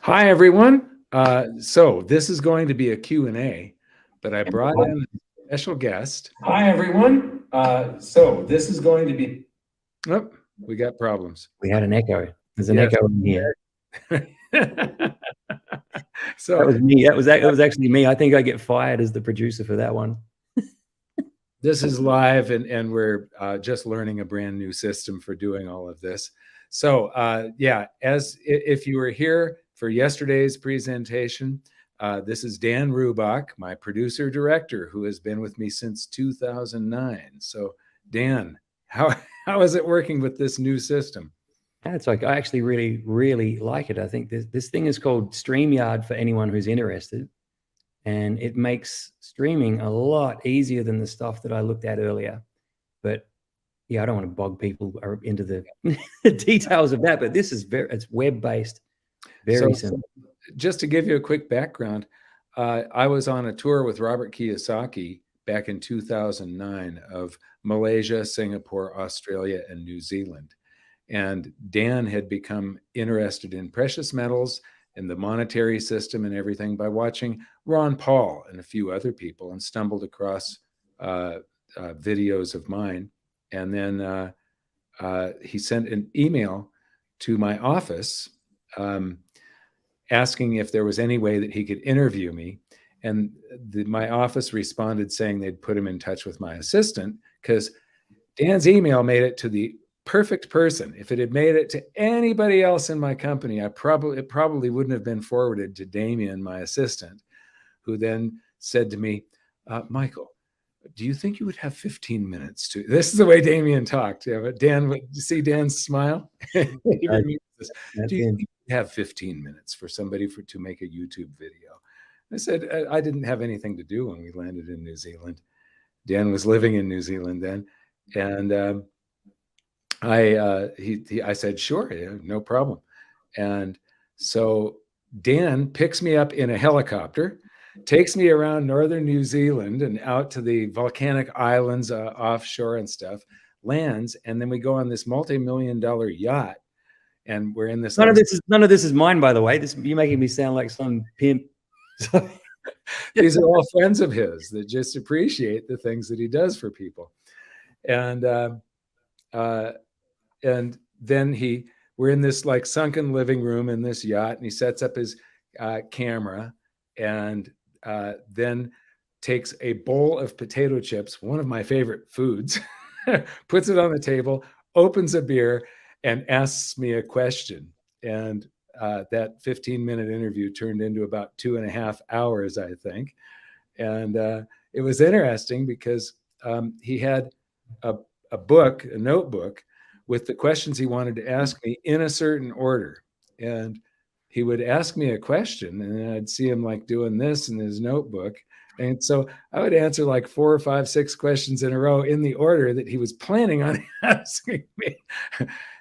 Hi, everyone. So this is going to be a Q&A, but I brought in a special guest. Hi, everyone. So this is going to be... Oh, we got problems. We had an echo. There's an echo in here. So that was me. That was actually me. I think I get fired as the producer for that one. This is live, and we're just learning a brand new system for doing all of this. So yeah, if you were here for yesterday's presentation, this is Dan Rubach, my producer director, who has been with me since 2009. So Dan, how is it working with this new system? It's like, I actually really, really like it. I think this thing is called StreamYard for anyone who's interested. And it makes streaming a lot easier than the stuff that I looked at earlier. But yeah, I don't want to bog people into the details of that, but this is it's web-based, very simple. Just to give you a quick background, I was on a tour with Robert Kiyosaki back in 2009 of Malaysia, Singapore, Australia, and New Zealand. And Dan had become interested in precious metals and the monetary system and everything by watching Ron Paul and a few other people, and stumbled across videos of mine. And then he sent an email to my office asking if there was any way that he could interview me. And my office responded saying they'd put him in touch with my assistant, because Dan's email made it to the perfect person. If it had made it to anybody else in my company, it probably wouldn't have been forwarded to Damien, my assistant, who then said to me, Michael, do you think you would have 15 minutes to... This is the way Damien talked. Yeah, but Dan, you see Dan's smile? Do you think you have 15 minutes for somebody to make a YouTube video? I said, I didn't have anything to do when we landed in New Zealand. Dan was living in New Zealand then. And I said, sure, yeah, no problem. And so Dan picks me up in a helicopter, takes me around northern New Zealand and out to the volcanic islands offshore and stuff, lands, and then we go on this multi-million-dollar yacht, and we're in this... None of this is mine, by the way. You're making me sound like some pimp. These are all friends of his that just appreciate the things that he does for people. And then we're in this like sunken living room in this yacht, and he sets up his camera, and then takes a bowl of potato chips, one of my favorite foods, puts it on the table, opens a beer, and asks me a question. And that 15-minute interview turned into about 2.5 hours, I think. And it was interesting because he had a notebook with the questions he wanted to ask me in a certain order. And he would ask me a question, and then I'd see him like doing this in his notebook. And so I would answer like 4 or 5, 6 questions in a row in the order that he was planning on asking me.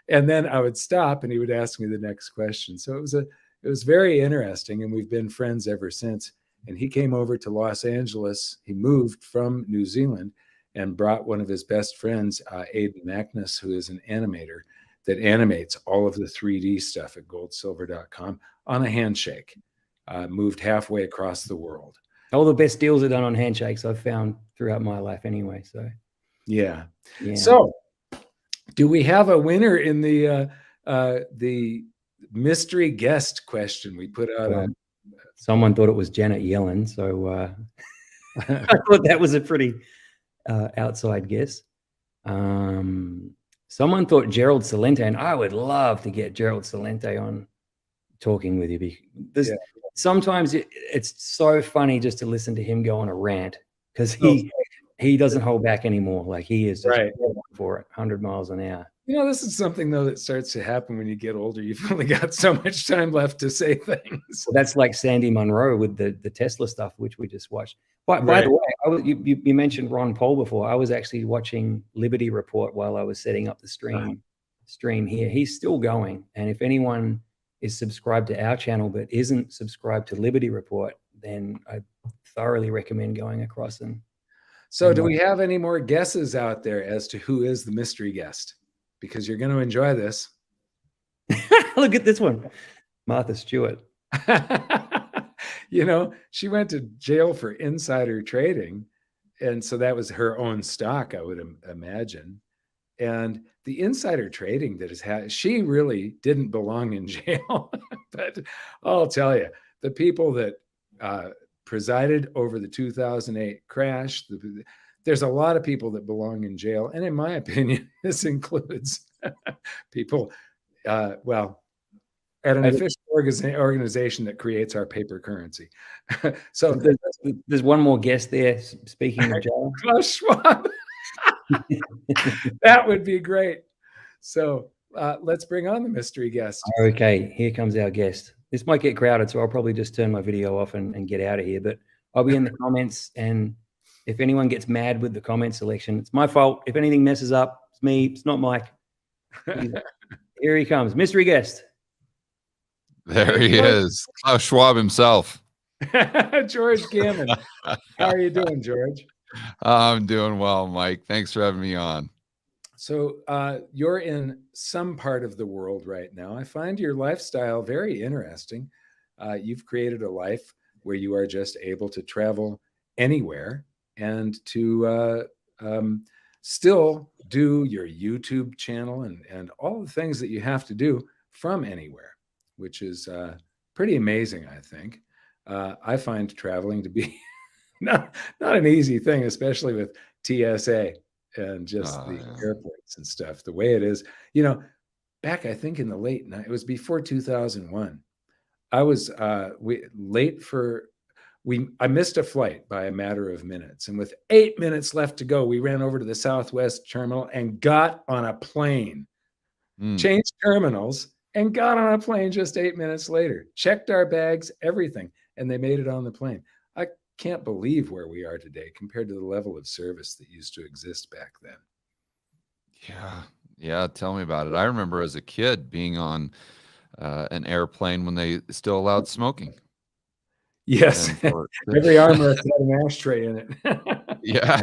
And then I would stop and he would ask me the next question. So it was very interesting, and we've been friends ever since. And he came over to Los Angeles. He moved from New Zealand and brought one of his best friends, Aiden Magnus, who is an animator that animates all of the 3D stuff at goldsilver.com on a handshake, moved halfway across the world. All the best deals are done on handshakes, I've found throughout my life anyway. So yeah. So do we have a winner in the mystery guest question we put out on? Someone thought it was Janet Yellen, so I thought that was a pretty outside guess. Someone thought Gerald Celente, and I would love to get Gerald Celente on talking with you. Sometimes it's so funny just to listen to him go on a rant, because he doesn't hold back anymore. Like, he is just for it, 100 miles an hour. You know, this is something, though, that starts to happen when you get older. You've only got so much time left to say things. Well, that's like Sandy Munro with the Tesla stuff, which we just watched. By the way, you mentioned Ron Paul before. I was actually watching Liberty Report while I was setting up the stream here. He's still going. And if anyone is subscribed to our channel but isn't subscribed to Liberty Report, then I thoroughly recommend going across and... So do we have any more guesses out there as to who is the mystery guest? Because you're going to enjoy this. Look at this one. Martha Stewart. You know, she went to jail for insider trading, and so that was her own stock, I would imagine. And the insider trading that has had, she really didn't belong in jail. But I'll tell you, the people that presided over the 2008 crash, there's a lot of people that belong in jail. And in my opinion, this includes people, well, at an official organization that creates our paper currency. So there's one more guest there. Speaking of jail, Klaus Schwab. That would be great. So let's bring on the mystery guest. Okay, here comes our guest. This might get crowded, so I'll probably just turn my video off and get out of here. But I'll be in the comments, and if anyone gets mad with the comment selection, it's my fault. If anything messes up, it's me. It's not Mike. Here he comes, mystery guest. There he is, Klaus Schwab himself. George Gammon. How are you doing, George? I'm doing well, Mike. Thanks for having me on. So you're in some part of the world right now. I find your lifestyle very interesting. You've created a life where you are just able to travel anywhere and to still do your YouTube channel and all the things that you have to do from anywhere, which is pretty amazing, I think. I find traveling to be not an easy thing, especially with TSA and just the airports and stuff, the way it is. You know, back, I think in the late night, it was before 2001. I was late for, I missed a flight by a matter of minutes. And with 8 minutes left to go, we ran over to the Southwest terminal and got on a plane, changed terminals and got on a plane just 8 minutes later, checked our bags, everything. And they made it on the plane. I can't believe where we are today compared to the level of service that used to exist back then. Yeah. Tell me about it. I remember as a kid being on an airplane when they still allowed smoking. Yes. Every armrest had an ashtray in it. Yeah.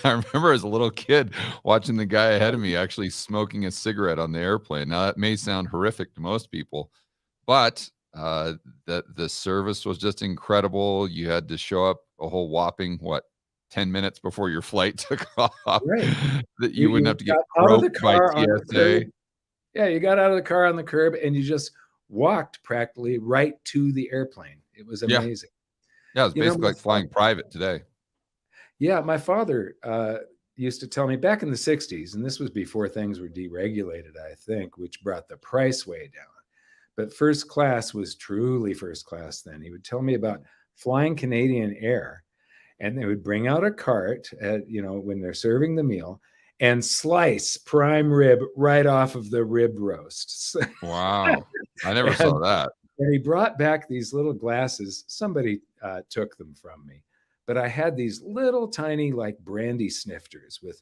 I remember as a little kid watching the guy ahead of me actually smoking a cigarette on the airplane. Now that may sound horrific to most people, but the service was just incredible. You had to show up a whole whopping 10 minutes before your flight took off. Right. That you wouldn't have to get out of the roped by car on the TSA. curb. Yeah, you got out of the car on the curb and you just walked practically right to the airplane. It was amazing. Yeah, it was basically like flying private today. Yeah, my father used to tell me back in the 60s, and this was before things were deregulated, I think, which brought the price way down. But first class was truly first class then. He would tell me about flying Canadian Air, and they would bring out a cart when they're serving the meal and slice prime rib right off of the rib roast. Wow. I never saw that. And he brought back these little glasses. Somebody took them from me, but I had these little tiny like brandy snifters with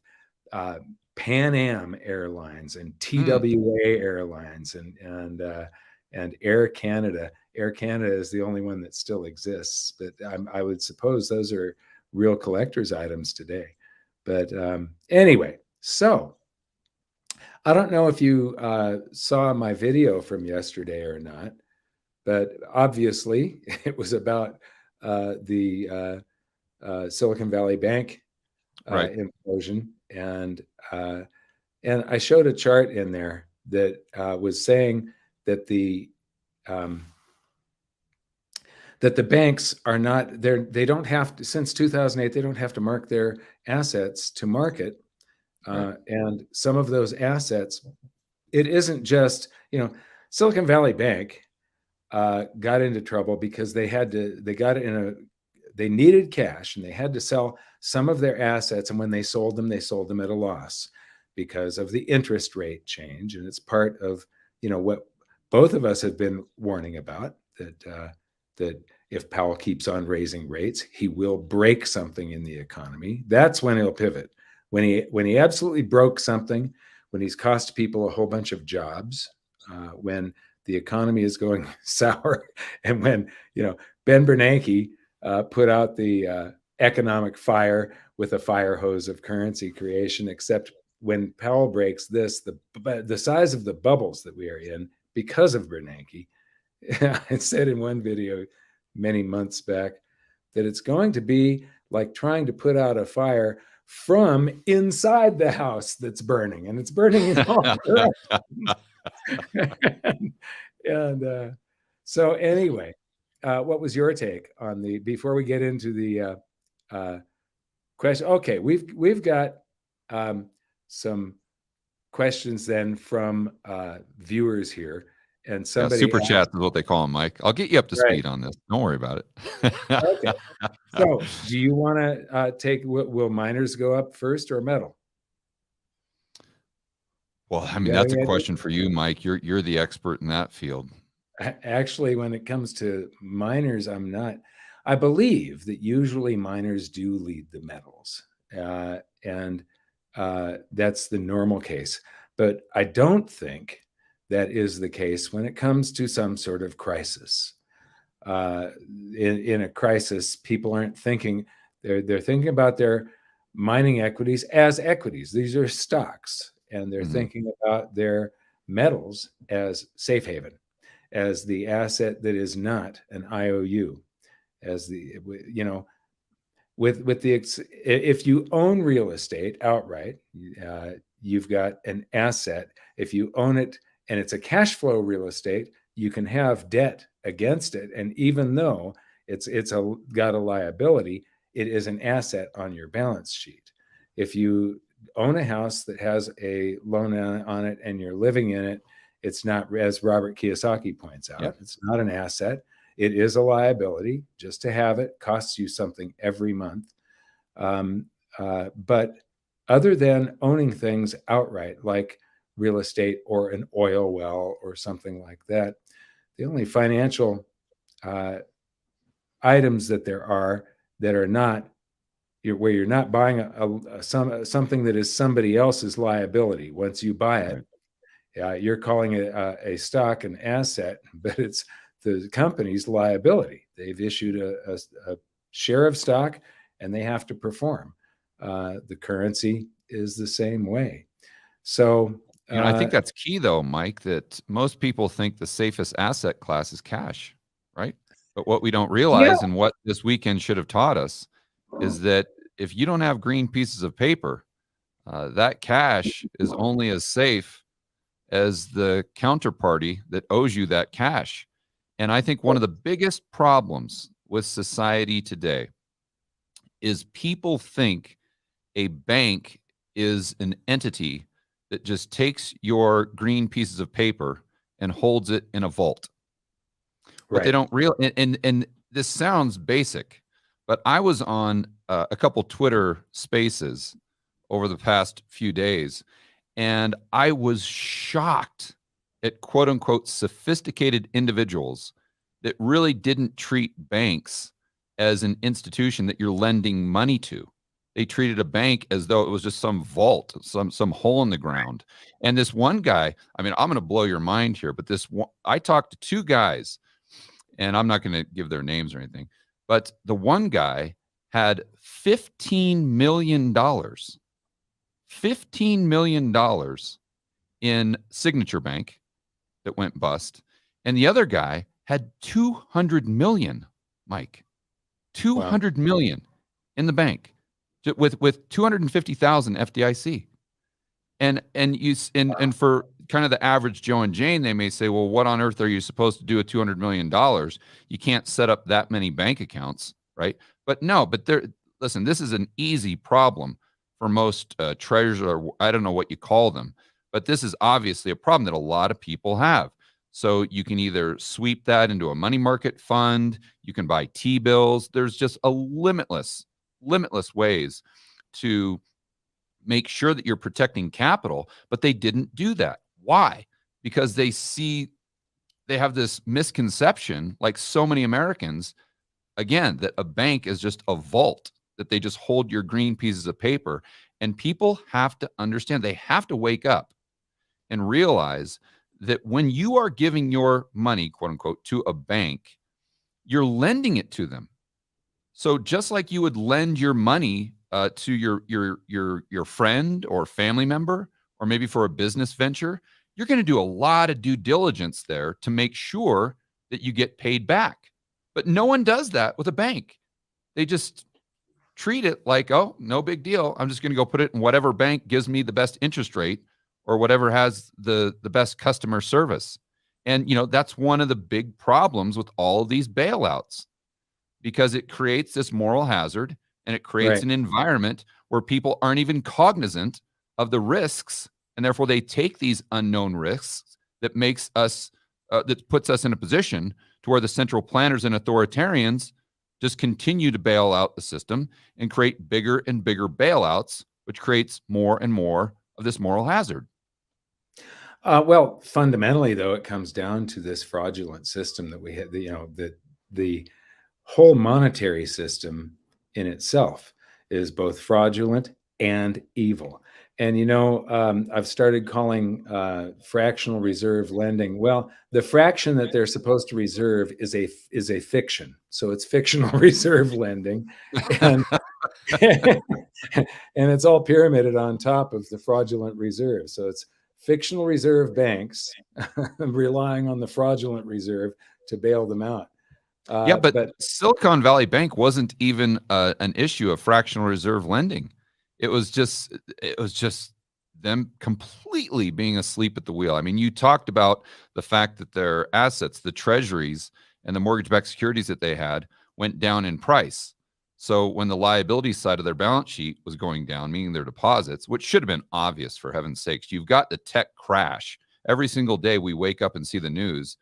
Pan Am Airlines and TWA Airlines and Air Canada. Air Canada is the only one that still exists, but I would suppose those are real collector's items today. But anyway, so I don't know if you saw my video from yesterday or not, but obviously it was about the Silicon Valley Bank implosion, and I showed a chart in there that was saying that the banks are not there. They don't have to, since 2008, they don't have to mark their assets to market. And some of those assets, it isn't just, Silicon Valley Bank got into trouble because they needed cash and they had to sell some of their assets. And when they sold them at a loss because of the interest rate change. And it's part of, what both of us have been warning about, that if Powell keeps on raising rates, he will break something in the economy. That's when he'll pivot. When he absolutely broke something, when he's cost people a whole bunch of jobs, when the economy is going sour, and when Ben Bernanke put out the economic fire with a fire hose of currency creation. Except when Powell breaks this, the size of the bubbles that we are in because of Bernanke I said in one video many months back that it's going to be like trying to put out a fire from inside the house that's burning, and it's burning in all directions. and so anyway, what was your take on the, before we get into the question? Okay, we've got some questions then from viewers here, and somebody super asked, chat is what they call them, Mike. I'll get you up to speed on this. Don't worry about it. Okay. So do you want to take, will miners go up first or metal? Well, I mean, that's a question for you, Mike. You're the expert in that field. Actually, when it comes to miners, I'm not. I believe that usually miners do lead the metals, and that's the normal case. But I don't think that is the case when it comes to some sort of crisis. In a crisis, people aren't thinking, they're thinking about their mining equities as equities. These are stocks, and they're thinking about their metals as safe haven, as the asset that is not an IOU, as the, you know, with the, if you own real estate outright, you've got an asset. If you own it and it's a cash flow real estate, you can have debt against it. And even though it's got a liability, it is an asset on your balance sheet. If you own a house that has a loan on it and you're living in it, it's not, as Robert Kiyosaki points out, It's not an asset. It is a liability. Just to have it costs you something every month. But other than owning things outright, like real estate or an oil well or something like that, the only financial items that there are that are not, where you're not buying something that is somebody else's liability. Once you buy it, you're calling it a stock, an asset, but it's the company's liability. They've issued a share of stock and they have to perform. The currency is the same way. So I think that's key though, Mike, that most people think the safest asset class is cash, right? But what we don't realize, and what this weekend should have taught us, is that if you don't have green pieces of paper, that cash is only as safe as the counterparty that owes you that cash. And I think one of the biggest problems with society today is people think a bank is an entity that just takes your green pieces of paper and holds it in a vault. What they don't realize, and this sounds basic, but I was on a couple Twitter spaces over the past few days, and I was shocked at quote unquote sophisticated individuals that really didn't treat banks as an institution that you're lending money to. They treated a bank as though it was just some vault, some hole in the ground. And this one guy, I mean, I'm going to blow your mind here, but this one, I talked to two guys, and I'm not going to give their names or anything, but the one guy had $15 million in Signature Bank that went bust, and the other guy had 200 million, Mike, 200 million in the bank with 250,000 FDIC. And for kind of the average Joe and Jane, they may say, well, what on earth are you supposed to do with $200 million? You can't set up that many bank accounts, right? But no, but listen, this is an easy problem for most treasurers, or I don't know what you call them, but this is obviously a problem that a lot of people have. So you can either sweep that into a money market fund, you can buy T-bills. There's just a limitless ways to make sure that you're protecting capital, but they didn't do that. Why? Because they have this misconception, like so many Americans, again, that a bank is just a vault, that they just hold your green pieces of paper. And people have to understand, they have to wake up and realize that when you are giving your money, quote unquote, to a bank, you're lending it to them. So just like you would lend your money to your friend or family member, or maybe for a business venture, you're going to do a lot of due diligence there to make sure that you get paid back. But no one does that with a bank. They just treat it like, oh, no big deal. I'm just going to go put it in whatever bank gives me the best interest rate or whatever has the best customer service. And, that's one of the big problems with all of these bailouts, because it creates this moral hazard and it creates an environment where people aren't even cognizant of the risks. And therefore they take these unknown risks that makes us, that puts us in a position to where the central planners and authoritarians just continue to bail out the system and create bigger and bigger bailouts, which creates more and more of this moral hazard. Well, fundamentally, though, it comes down to this fraudulent system that we had. The whole monetary system in itself is both fraudulent and evil. And I've started calling fractional reserve lending. Well, the fraction that they're supposed to reserve is a fiction. So it's fictional reserve lending, and and it's all pyramided on top of the fraudulent reserve. So it's fictional reserve banks relying on the fraudulent reserve to bail them out. But Silicon Valley Bank wasn't even an issue of fractional reserve lending. It was just them completely being asleep at the wheel. I mean, you talked about the fact that their assets, the treasuries and the mortgage-backed securities that they had, went down in price. So when the liability side of their balance sheet was going down, meaning their deposits, which should have been obvious for heaven's sakes, you've got the tech crash. Every single day we wake up and see the news,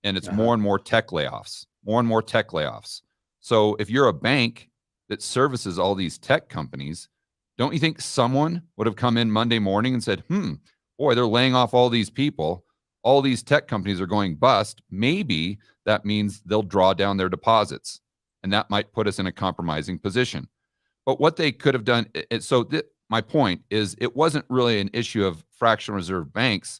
and it's more and more tech layoffs, more and more tech layoffs. So if you're a bank that services all these tech companies, don't you think someone would have come in Monday morning and said, boy, they're laying off all these people. All these tech companies are going bust. Maybe that means they'll draw down their deposits, and that might put us in a compromising position. But what they could have done, my point is, it wasn't really an issue of fractional reserve banks.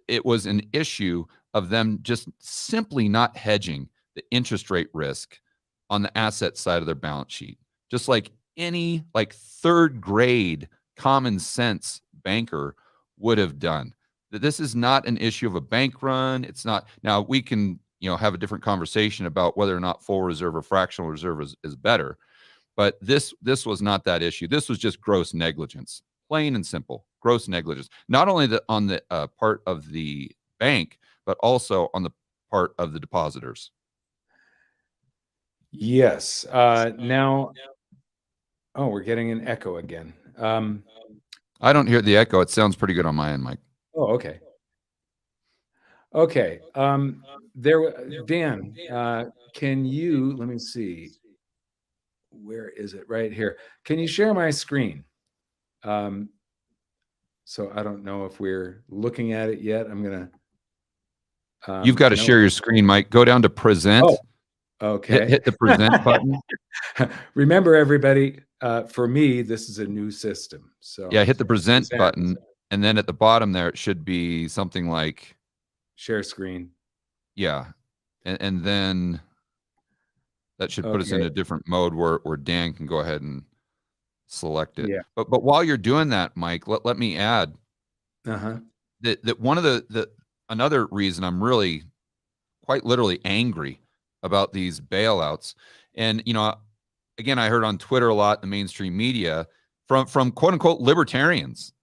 It was an issue of them just simply not hedging the interest rate risk on the asset side of their balance sheet. Just like any third grade common sense banker would have done. That this is not an issue of a bank run. It's not. Now we can have a different conversation about whether or not full reserve or fractional reserve is better, but this was not that issue. This was just gross negligence, plain and simple, gross negligence. Not only on the part of the bank, but also on the part of the depositors. Yes. Now, we're getting an echo again. I don't hear the echo. It sounds pretty good on my end, Mike. Oh, okay. Okay. Dan, can you, let me see. Where is it? Right here. Can you share my screen? So I don't know if we're looking at it yet. I'm going to. You've got to share your screen, Mike. Go down to present. Oh, okay. Hit the present button. Remember, everybody, for me, this is a new system. So yeah, hit the present button. And then at the bottom there, it should be something like share screen. Yeah. And then that should put us in a different mode where Dan can go ahead and select it. Yeah. But while you're doing that, Mike, let me add that one of another reason I'm really quite literally angry about these bailouts. And, again, I heard on Twitter a lot, the mainstream media from quote unquote libertarians,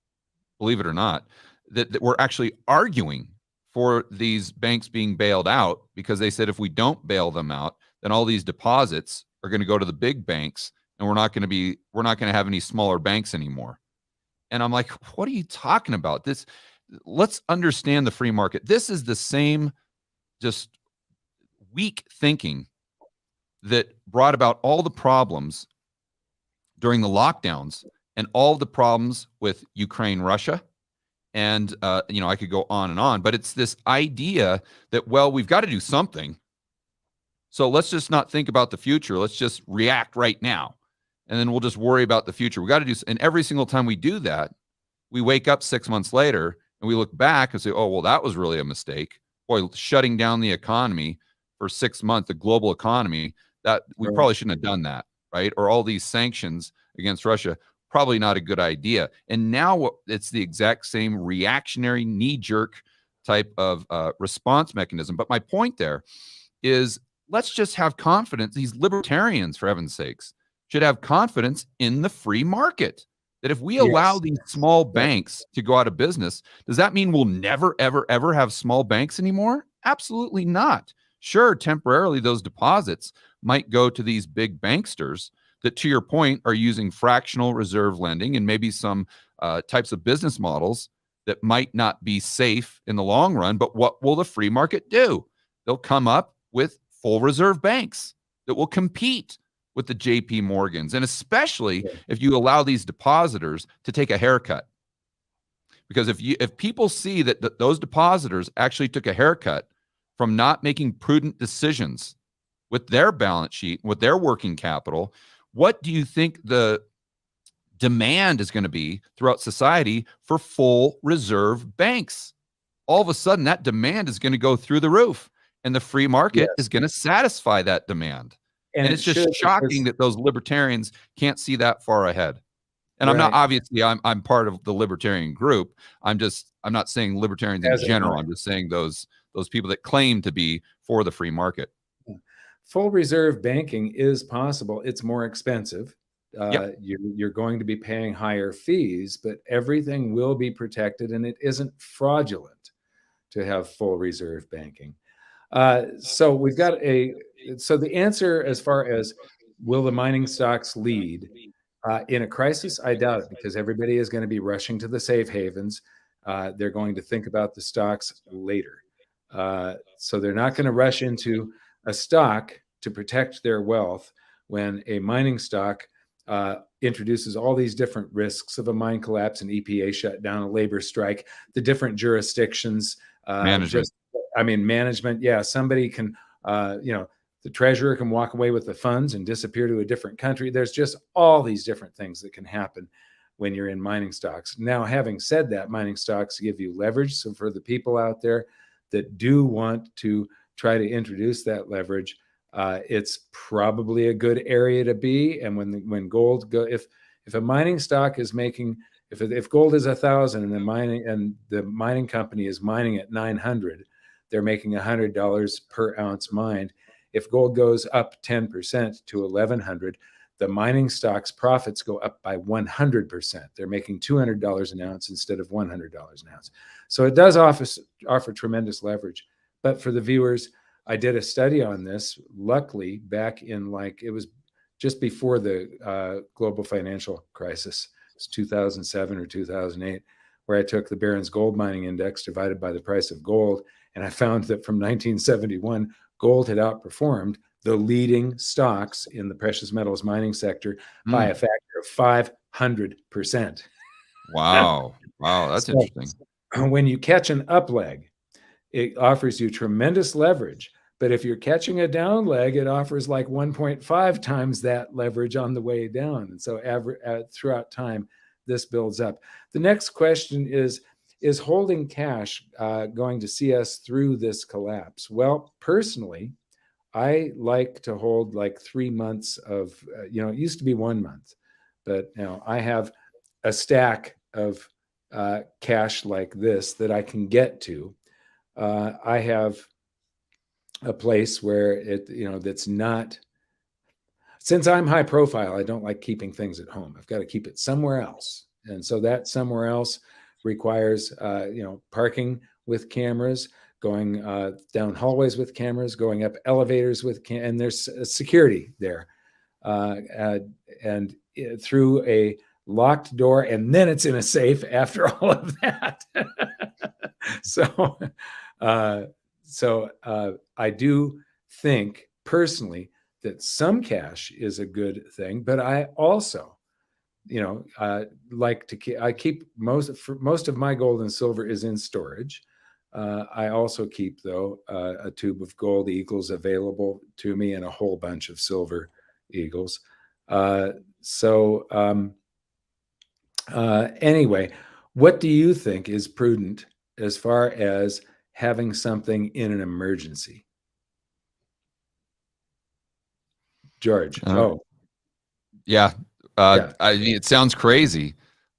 believe it or not, that we're actually arguing for these banks being bailed out, because they said if we don't bail them out, then all these deposits are going to go to the big banks, and we're not going to have any smaller banks anymore. And I'm like, what are you talking about? Let's understand the free market. This is the same just weak thinking that brought about all the problems during the lockdowns and all the problems with Ukraine, Russia. And, I could go on and on, but it's this idea that, well, we've got to do something. So let's just not think about the future. Let's just react right now. And then we'll just worry about the future. We got to do, and every single time we do that, we wake up 6 months later and we look back and say, oh, well, that was really a mistake. Boy, shutting down the economy for 6 months, the global economy, that we probably shouldn't have done that, right? Or all these sanctions against Russia, probably not a good idea. And now it's the exact same reactionary knee-jerk type of response mechanism. But my point there is, let's just have confidence. These libertarians, for heaven's sakes, should have confidence in the free market. That if we allow these small banks to go out of business, does that mean we'll never, ever, ever have small banks anymore? Absolutely not. Sure, temporarily those deposits might go to these big banksters that, to your point, are using fractional reserve lending and maybe some types of business models that might not be safe in the long run. But what will the free market do? They'll come up with full reserve banks that will compete with the JP Morgans, and especially if you allow these depositors to take a haircut. Because if people see that those depositors actually took a haircut from not making prudent decisions with their balance sheet, with their working capital, what do you think the demand is going to be throughout society for full reserve banks? All of a sudden, that demand is going to go through the roof, and the free market is going to satisfy that demand. And it's just shocking that those libertarians can't see that far ahead. And I'm not, obviously, I'm part of the libertarian group. I'm not saying libertarians in general. I'm just saying those people that claim to be for the free market. Full reserve banking is possible. It's more expensive. You're going to be paying higher fees, but everything will be protected, and it isn't fraudulent to have full reserve banking. So we've got so the answer as far as will the mining stocks lead in a crisis, I doubt it, because everybody is going to be rushing to the safe havens. They're going to think about the stocks later. So they're not going to rush into a stock to protect their wealth when a mining stock introduces all these different risks of a mine collapse, an EPA shutdown, a labor strike, the different jurisdictions. Management. Yeah, somebody can, the treasurer can walk away with the funds and disappear to a different country. There's just all these different things that can happen when you're in mining stocks. Now, having said that, mining stocks give you leverage. So for the people out there that do want to try to introduce that leverage, it's probably a good area to be. And when gold if a mining stock is making, if gold is 1,000 and the mining company is mining at 900, they're making $100 per ounce mined. If gold goes up 10% to 1,100, the mining stock's profits go up by 100%. They're making $200 an ounce instead of $100 an ounce. So it does offer tremendous leverage. But for the viewers, I did a study on this, luckily, back in it was just before the global financial crisis. It's 2007 or 2008, where I took the Barron's Gold Mining Index divided by the price of gold. And I found that from 1971, gold had outperformed the leading stocks in the precious metals mining sector by a factor of 500%. Wow. Wow, that's interesting. When you catch an up leg, it offers you tremendous leverage. But if you're catching a down leg, it offers like 1.5 times that leverage on the way down. And so throughout time, this builds up. The next question is holding cash going to see us through this collapse? Well, personally, I like to hold like 3 months of, it used to be 1 month, but now I have a stack of cash like this that I can get to. I have a place where that's not, since I'm high profile, I don't like keeping things at home. I've got to keep it somewhere else. And so that somewhere else requires, parking with cameras, going down hallways with cameras, going up elevators with and there's security there, and through a locked door, and then it's in a safe after all of that. So I do think personally that some cash is a good thing, but I also, like to I keep most of my gold and silver is in storage. I also keep, though, a tube of gold eagles available to me and a whole bunch of silver eagles. Anyway, what do you think is prudent as far as having something in an emergency? George. Yeah. I mean, it sounds crazy,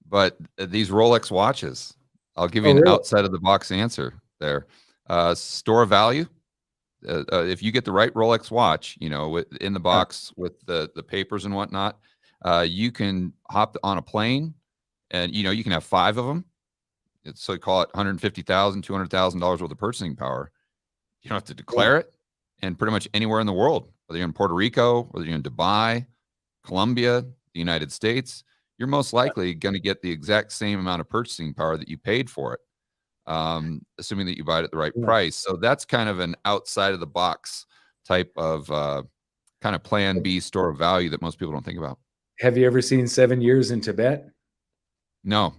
but these Rolex watches, I'll give you an outside of the box answer. there. Store of value. If you get the right Rolex watch, you know, in the box with the papers and whatnot, you can hop on a plane, and you know you can have 5 of them. So call it $150,000, $200,000 worth of purchasing power. You don't have to declare it, and pretty much anywhere in the world, whether you're in Puerto Rico, whether you're in Dubai, Colombia, the United States, you're most likely going to get the exact same amount of purchasing power that you paid for it, assuming that you buy it at the right price. So that's kind of an outside of the box type of kind of plan B store of value that most people don't think about. Have you ever seen 7 Years in Tibet? No.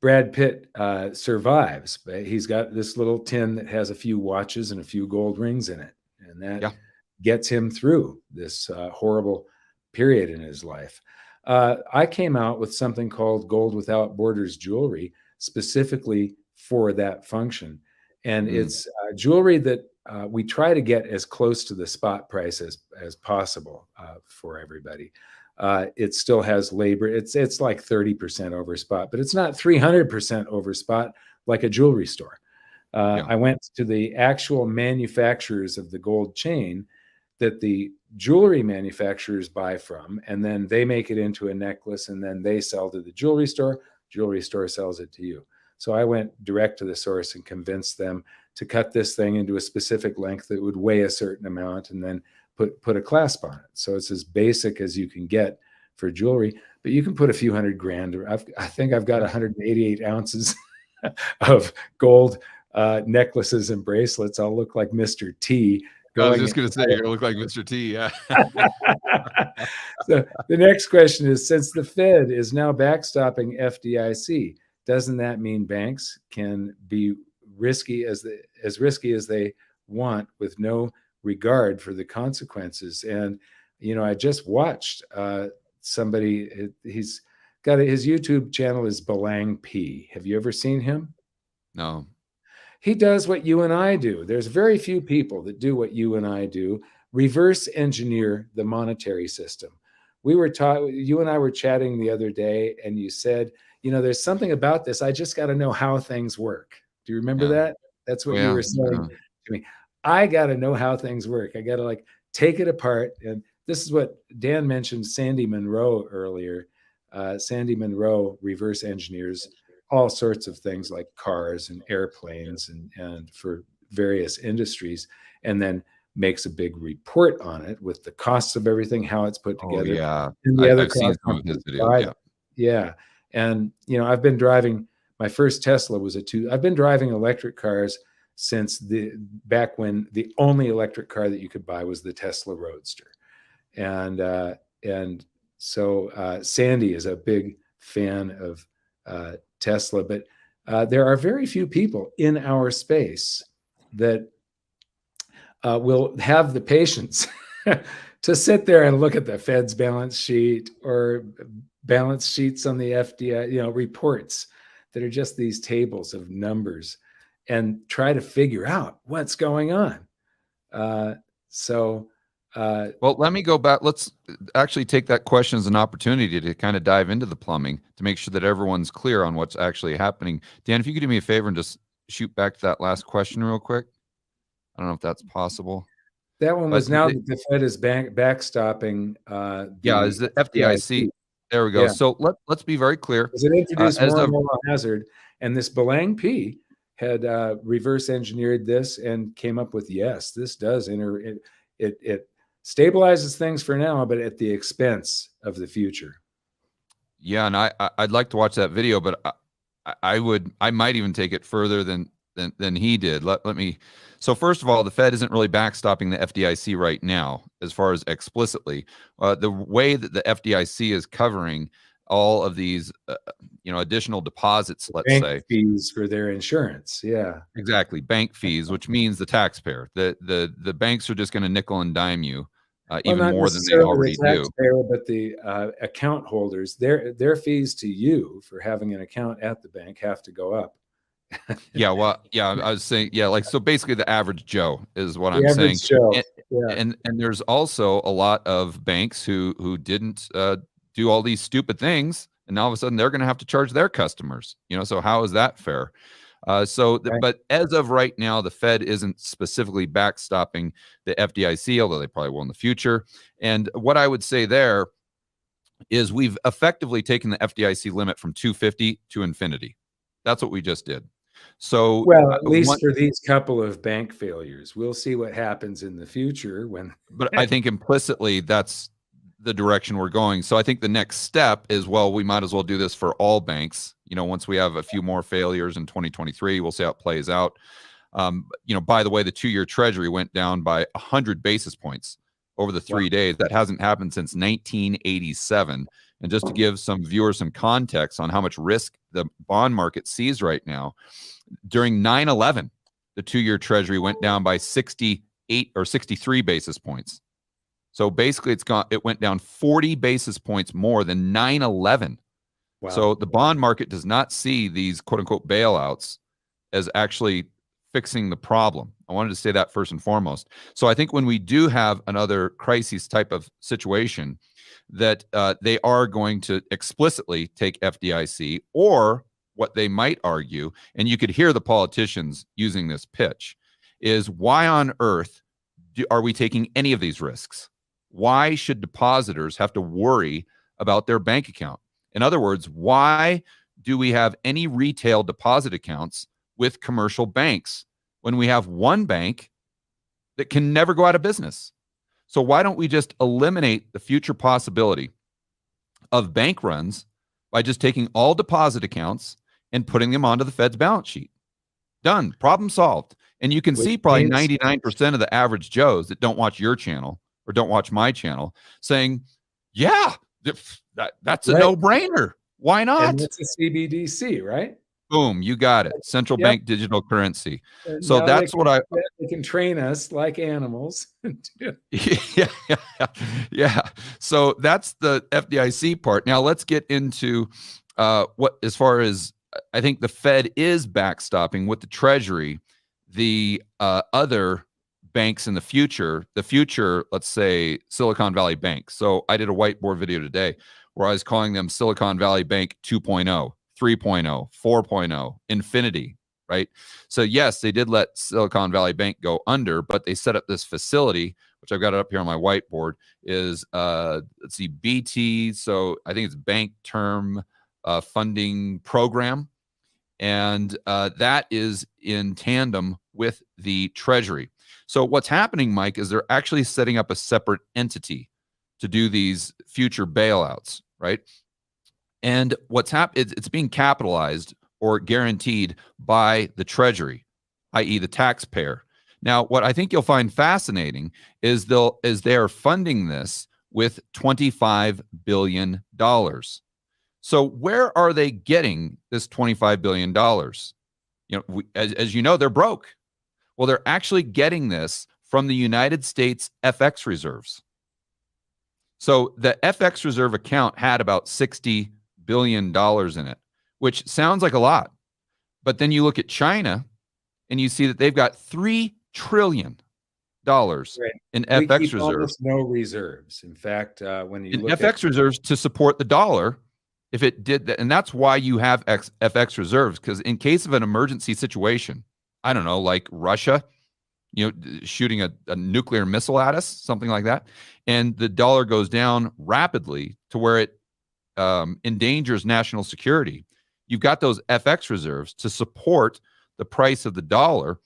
Brad Pitt survives, but he's got this little tin that has a few watches and a few gold rings in it. And that gets him through this horrible period in his life. I came out with something called Gold Without Borders jewelry specifically for that function. And it's jewelry that we try to get as close to the spot price as possible for everybody. It still has labor. It's like 30% over spot, but it's not 300% over spot like a jewelry store. I went to the actual manufacturers of the gold chain that the jewelry manufacturers buy from, and then they make it into a necklace, and then they sell to the jewelry store. Jewelry store sells it to you. So I went direct to the source and convinced them to cut this thing into a specific length that would weigh a certain amount, and then put a clasp on it. So it's as basic as you can get for jewelry, but you can put a few $100,000. I think I've got 188 ounces of gold necklaces and bracelets. I'll look like Mr. T. I was just going to say, you're going to look like Mr. T. Yeah. So the next question is, since the Fed is now backstopping FDIC, doesn't that mean banks can be risky as risky as they want with no regard for the consequences? And you know, I just watched somebody. He's got his YouTube channel is Belang P. Have you ever seen him? No. He does what you and I do. There's very few people that do what you and I do: reverse engineer the monetary system. You and I were chatting the other day, and you said, you know, there's something about this. I just got to know how things work. Do you remember that? That's what you were saying to me. I got to know how things work. I got to like take it apart. And this is what Dan mentioned, Sandy Munro earlier. Sandy Munro reverse engineers all sorts of things like cars and airplanes and for various industries, and then makes a big report on it with the costs of everything, how it's put together. And the other I've seen some of his videos. And you know, I've been driving, my first Tesla was I've been driving electric cars since back when the only electric car that you could buy was the Tesla Roadster. And so Sandy is a big fan of Tesla, but there are very few people in our space that will have the patience to sit there and look at the Fed's balance sheet or balance sheets on the FDIC, you know, reports that are just these tables of numbers and try to figure out what's going on. Well, let me go back. Let's actually take that question as an opportunity to kind of dive into the plumbing to make sure that everyone's clear on what's actually happening. Dan, if you could do me a favor and just shoot back to that last question real quick. I don't know if that's possible. That one was now that the Fed is backstopping. Is the FDIC. There we go. Yeah. So let's be very clear. Because it introduced more and more hazard, and this Belang P had reverse engineered this and came up with, yes, this does it stabilizes things for now, but at the expense of the future. Yeah, and I'd like to watch that video, but I might even take it further than he did. Let me. So first of all, the Fed isn't really backstopping the FDIC right now, as far as explicitly. The way that the FDIC is covering all of these, additional deposits, let's say bank fees for their insurance. Yeah, exactly. Bank fees, which means the taxpayer. The banks are just going to nickel and dime you even more than they already do. But the account holders, their fees to you for having an account at the bank have to go up. I was saying, so basically the average Joe is what I'm saying. Joe. And there's also a lot of banks who didn't do all these stupid things, and all of a sudden they're going to have to charge their customers. So how is that fair? But as of right now, the Fed isn't specifically backstopping the FDIC, although they probably will in the future. And what I would say there is we've effectively taken the FDIC limit from 250 to infinity. That's what we just did. So, well, at least for these couple of bank failures, we'll see what happens in the future when. But I think implicitly that's the direction we're going. So I think the next step is, well, we might as well do this for all banks. You know, once we have a few more failures in 2023, we'll see how it plays out. You know, by the way, the 2-year Treasury went down by 100 basis points over the 3 days. That hasn't happened since 1987. And just to give some viewers some context on how much risk the bond market sees right now, during 9/11, the 2-year Treasury went down by 68 or 63 basis points. So basically it went down 40 basis points more than 9/11. Wow. So the bond market does not see these quote unquote bailouts as actually fixing the problem. I wanted to say that first and foremost. So I think when we do have another crisis type of situation, that they are going to explicitly take FDIC, or what they might argue, and you could hear the politicians using this pitch, is why on earth are we taking any of these risks? Why should depositors have to worry about their bank account? In other words, why do we have any retail deposit accounts with commercial banks when we have one bank that can never go out of business? So why don't we just eliminate the future possibility of bank runs by just taking all deposit accounts and putting them onto the Fed's balance sheet? Done. Problem solved. And you can see probably 99% of the average Joes that don't watch your channel or don't watch my channel saying, yeah, that's a no-brainer. Why not? And it's a CBDC, right? Boom, you got it. Central bank digital currency. So that's what they can train us like animals. Yeah. So that's the FDIC part. Now let's get into what, as far as I think the Fed is backstopping with the Treasury, the other banks in the future, let's say Silicon Valley Bank. So I did a whiteboard video today where I was calling them Silicon Valley Bank 2.0. 3.0, 4.0, infinity, right? So yes, they did let Silicon Valley Bank go under, but they set up this facility, which I've got it up here on my whiteboard, is, let's see, BT. So I think it's Bank Term Funding Program. And that is in tandem with the Treasury. So what's happening, Mike, is they're actually setting up a separate entity to do these future bailouts, right? And what's happened, it's being capitalized or guaranteed by the Treasury, i.e. the taxpayer. Now, what I think you'll find fascinating is they're funding this with $25 billion. So where are they getting this $25 billion? You know, as you know, they're broke. Well, they're actually getting this from the United States FX reserves. So the FX reserve account had about $60 billion in it, which sounds like a lot. But then you look at China and you see that they've got $3 trillion in FX reserves. No reserves. In fact, when you look FX reserves to support the dollar, if it did that, and that's why you have FX reserves, because in case of an emergency situation, I don't know, like Russia, you know, shooting a nuclear missile at us, something like that, and the dollar goes down rapidly to where it endangers national security, you've got those FX reserves to support the price of the dollar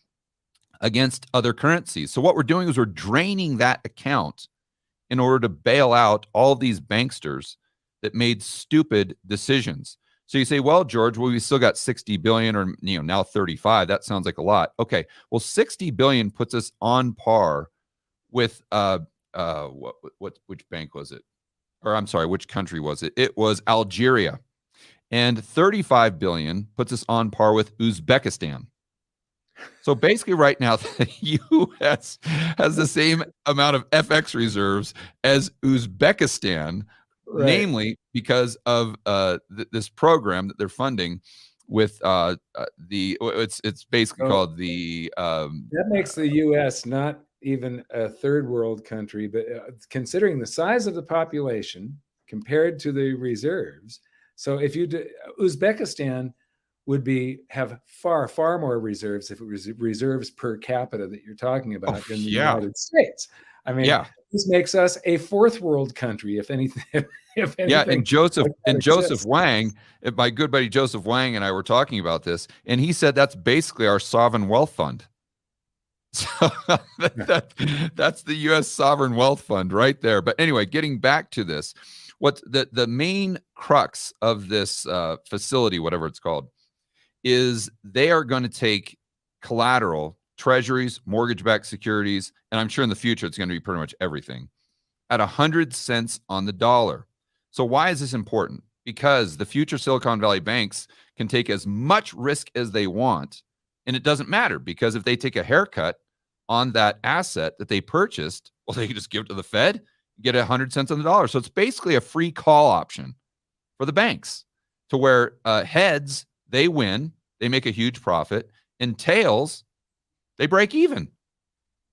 against other currencies. So what we're doing is we're draining that account in order to bail out all these banksters that made stupid decisions. So you say, well, George, we still got 60 billion, or now 35. That sounds like a lot. Okay, well, 60 billion puts us on par with which bank was it? Or I'm sorry, which country was it? It was Algeria. And 35 billion puts us on par with Uzbekistan. So basically right now, the U.S. has the same amount of FX reserves as Uzbekistan, right, namely because of this program that they're funding with it's basically called the that makes the U.S. not even a third world country, but considering the size of the population compared to the reserves. So if you Uzbekistan would have far, far more reserves if it was reserves per capita that you're talking about in the United States. I mean, this makes us a fourth world country, if anything. If anything, yeah, and Joseph like Joseph Wang, my good buddy Joseph Wang, and I were talking about this, and he said that's basically our sovereign wealth fund. So that's the U.S. sovereign wealth fund right there. But anyway, getting back to this, what the main crux of this facility, whatever it's called, is they are going to take collateral, treasuries, mortgage-backed securities, and I'm sure in the future it's going to be pretty much everything, at 100 cents on the dollar. So why is this important? Because the future Silicon Valley banks can take as much risk as they want, and it doesn't matter, because if they take a haircut on that asset that they purchased, well, they can just give it to the Fed, get 100 cents on the dollar. So it's basically a free call option for the banks, to where heads, they win, they make a huge profit, and tails, they break even.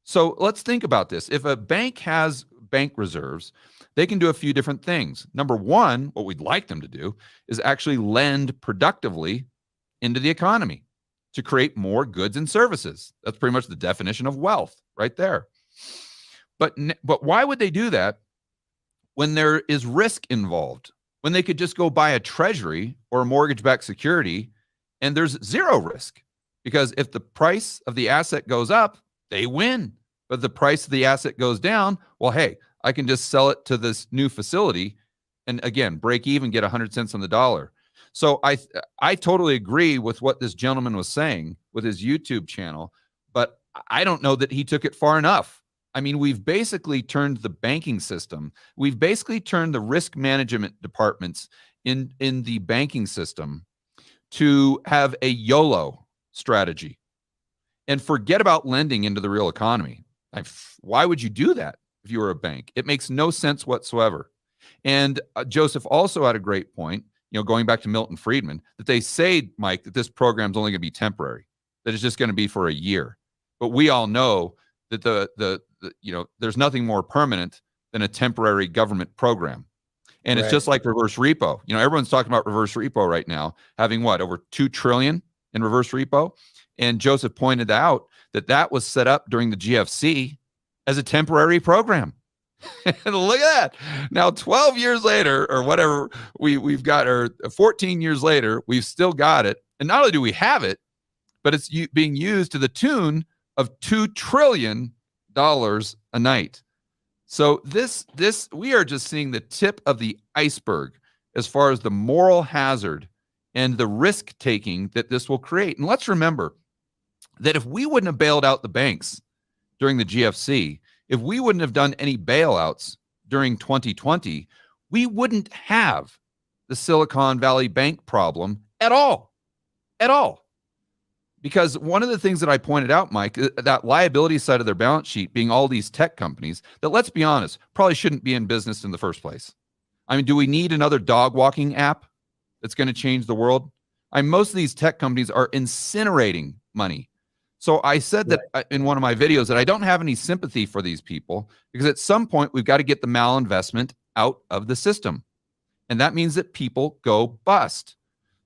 So let's think about this. If a bank has bank reserves, they can do a few different things. Number one, what we'd like them to do is actually lend productively into the economy to create more goods and services. That's pretty much the definition of wealth right there. But why would they do that when there is risk involved? When they could just go buy a treasury or a mortgage-backed security and there's zero risk? Because if the price of the asset goes up, they win. But if the price of the asset goes down, well, hey, I can just sell it to this new facility and, again, break even, get 100 cents on the dollar. So I totally agree with what this gentleman was saying with his YouTube channel, but I don't know that he took it far enough. I mean, we've basically turned the banking system, we've basically turned the risk management departments in the banking system to have a YOLO strategy and forget about lending into the real economy. Why would you do that if you were a bank? It makes no sense whatsoever. And Joseph also had a great point, going back to Milton Friedman, that they say, Mike, that this program's only going to be temporary, that it's just going to be for a year. But we all know that there's nothing more permanent than a temporary government program. And it's just like reverse repo. Everyone's talking about reverse repo right now, having over $2 trillion in reverse repo. And Joseph pointed out that was set up during the GFC as a temporary program. And look at that. Now, 12 years later, or whatever we've got, or 14 years later, we've still got it. And not only do we have it, but it's being used to the tune of $2 trillion a night. So this we are just seeing the tip of the iceberg as far as the moral hazard and the risk taking that this will create. And let's remember that if we wouldn't have bailed out the banks during the GFC, if we wouldn't have done any bailouts during 2020, we wouldn't have the Silicon Valley Bank problem at all. Because one of the things that I pointed out, Mike, that liability side of their balance sheet being all these tech companies that, let's be honest, probably shouldn't be in business in the first place. I mean, do we need another dog walking app that's going to change the world? Most of these tech companies are incinerating money. So I said that in one of my videos that I don't have any sympathy for these people, because at some point we've got to get the malinvestment out of the system. And that means that people go bust.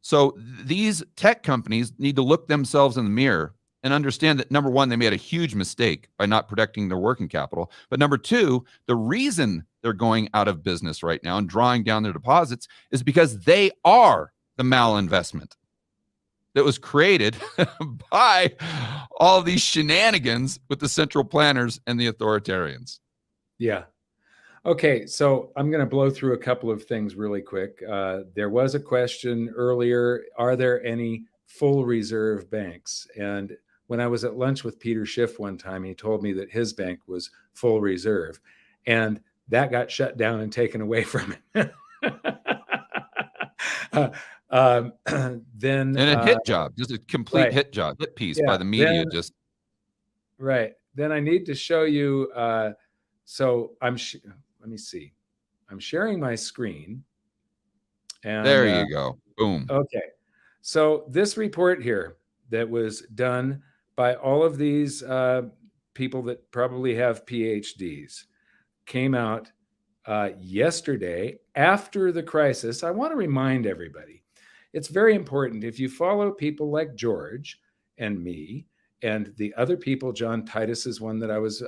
So these tech companies need to look themselves in the mirror and understand that, number one, they made a huge mistake by not protecting their working capital. But number two, the reason they're going out of business right now and drawing down their deposits is because they are the malinvestment that was created by all of these shenanigans with the central planners and the authoritarians. Yeah. Okay, so I'm going to blow through a couple of things really quick. There was a question earlier, are there any full reserve banks? And when I was at lunch with Peter Schiff one time, he told me that his bank was full reserve, and that got shut down and taken away from him. Then a hit job, just a complete hit piece by the media. Then I need to show you. So let me see. I'm sharing my screen. And there you go. Boom. Okay. So this report here that was done by all of these people that probably have PhDs came out yesterday after the crisis. I want to remind everybody, it's very important. If you follow people like George and me and the other people, John Titus is one that I was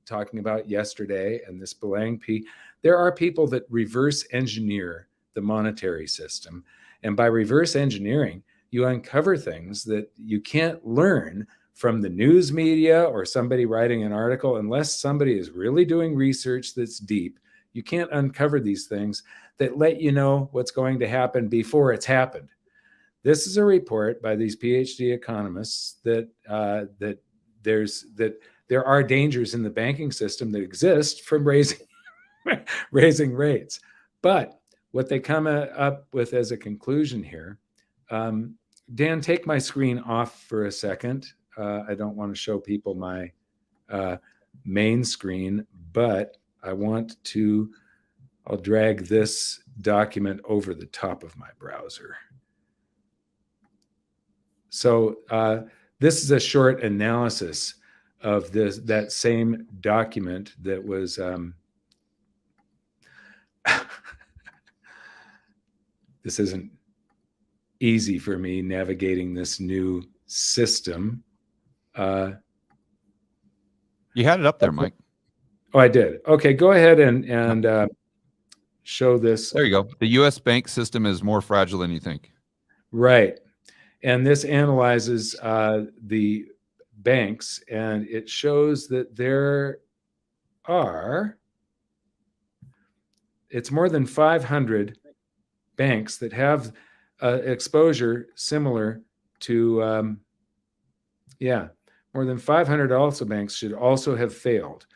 talking about yesterday, and this Belang P, there are people that reverse engineer the monetary system. And by reverse engineering, you uncover things that you can't learn from the news media or somebody writing an article unless somebody is really doing research that's deep. You can't uncover these things that let you know what's going to happen before it's happened. This is a report by these PhD economists that there are dangers in the banking system that exist from raising rates. But what they come up with as a conclusion here, Dan, take my screen off for a second. I don't want to show people my main screen, but I'll drag this document over the top of my browser. So this is a short analysis of that same document that was this isn't easy for me navigating this new system. You had it up there, Mike. Oh, I did. Okay, go ahead and show this. There you go. The U.S. bank system is more fragile than you think. Right. And this analyzes the banks, and it shows that it's more than 500 banks that have exposure similar to, more than 500 also banks should also have failed.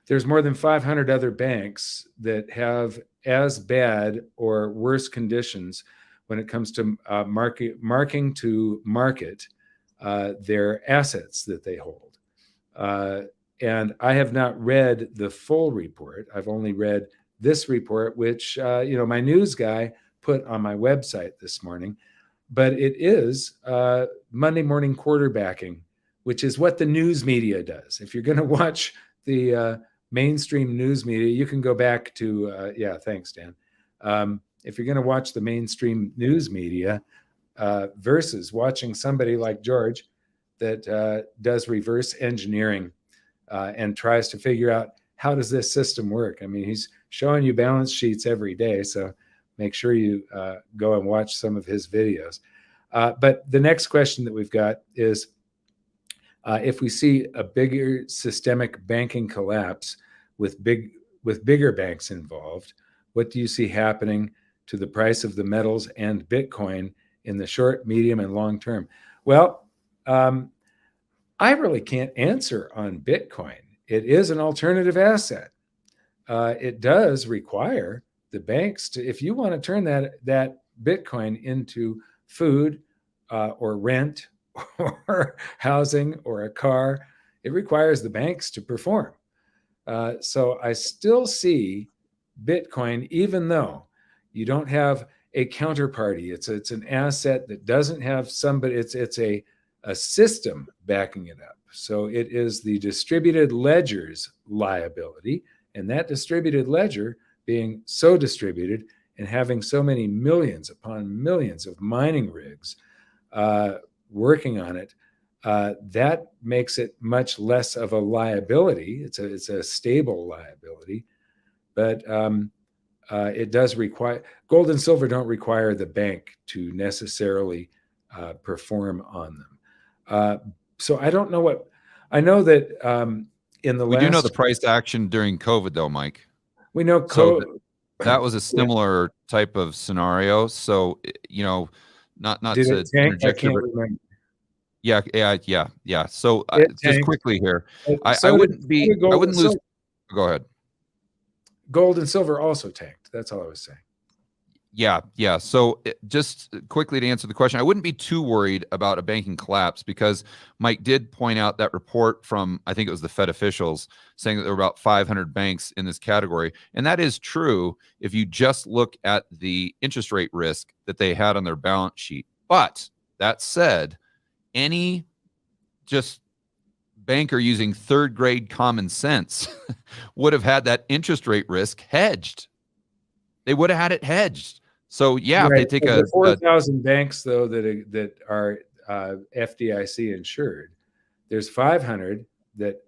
There's more than 500 other banks that have as bad or worse conditions when it comes to marking to market their assets that they hold. And I have not read the full report. I've only read this report, which my news guy put on my website this morning. But it is Monday morning quarterbacking, which is what the news media does. If you're going to watch the mainstream news media, you can go back to, thanks, Dan. If you're going to watch the mainstream news media versus watching somebody like George that does reverse engineering and tries to figure out how does this system work. I mean, he's showing you balance sheets every day, so make sure you go and watch some of his videos. But the next question that we've got is, if we see a bigger systemic banking collapse with bigger banks involved, what do you see happening to the price of the metals and Bitcoin in the short, medium, and long term? Well, I really can't answer on Bitcoin. It is an alternative asset. It does require the banks to, if you want to turn that Bitcoin into food or rent or housing or a car, it requires the banks to perform. So I still see Bitcoin, even though you don't have a counterparty. It's an asset that doesn't have somebody. It's a system backing it up. So it is the distributed ledger's liability, and that distributed ledger being so distributed and having so many millions upon millions of mining rigs working on it, that makes it much less of a liability. It's a stable liability, but it does require, gold and silver don't require the bank to necessarily perform on them. So I don't know what, I know that we do know the price action during COVID though, Mike. We know that was a similar type of scenario. So, not to interject here, but yeah. So just quickly here, I wouldn't lose. Go ahead. Gold and silver also tanked. That's all I was saying. Yeah. So just quickly to answer the question, I wouldn't be too worried about a banking collapse because Mike did point out that report from, I think it was the Fed officials, saying that there were about 500 banks in this category. And that is true if you just look at the interest rate risk that they had on their balance sheet. But that said, any just banker using third grade common sense would have had that interest rate risk hedged. They would have had it hedged. So yeah, if Right. they take So a the 4,000 banks though that are FDIC insured, there's 500 that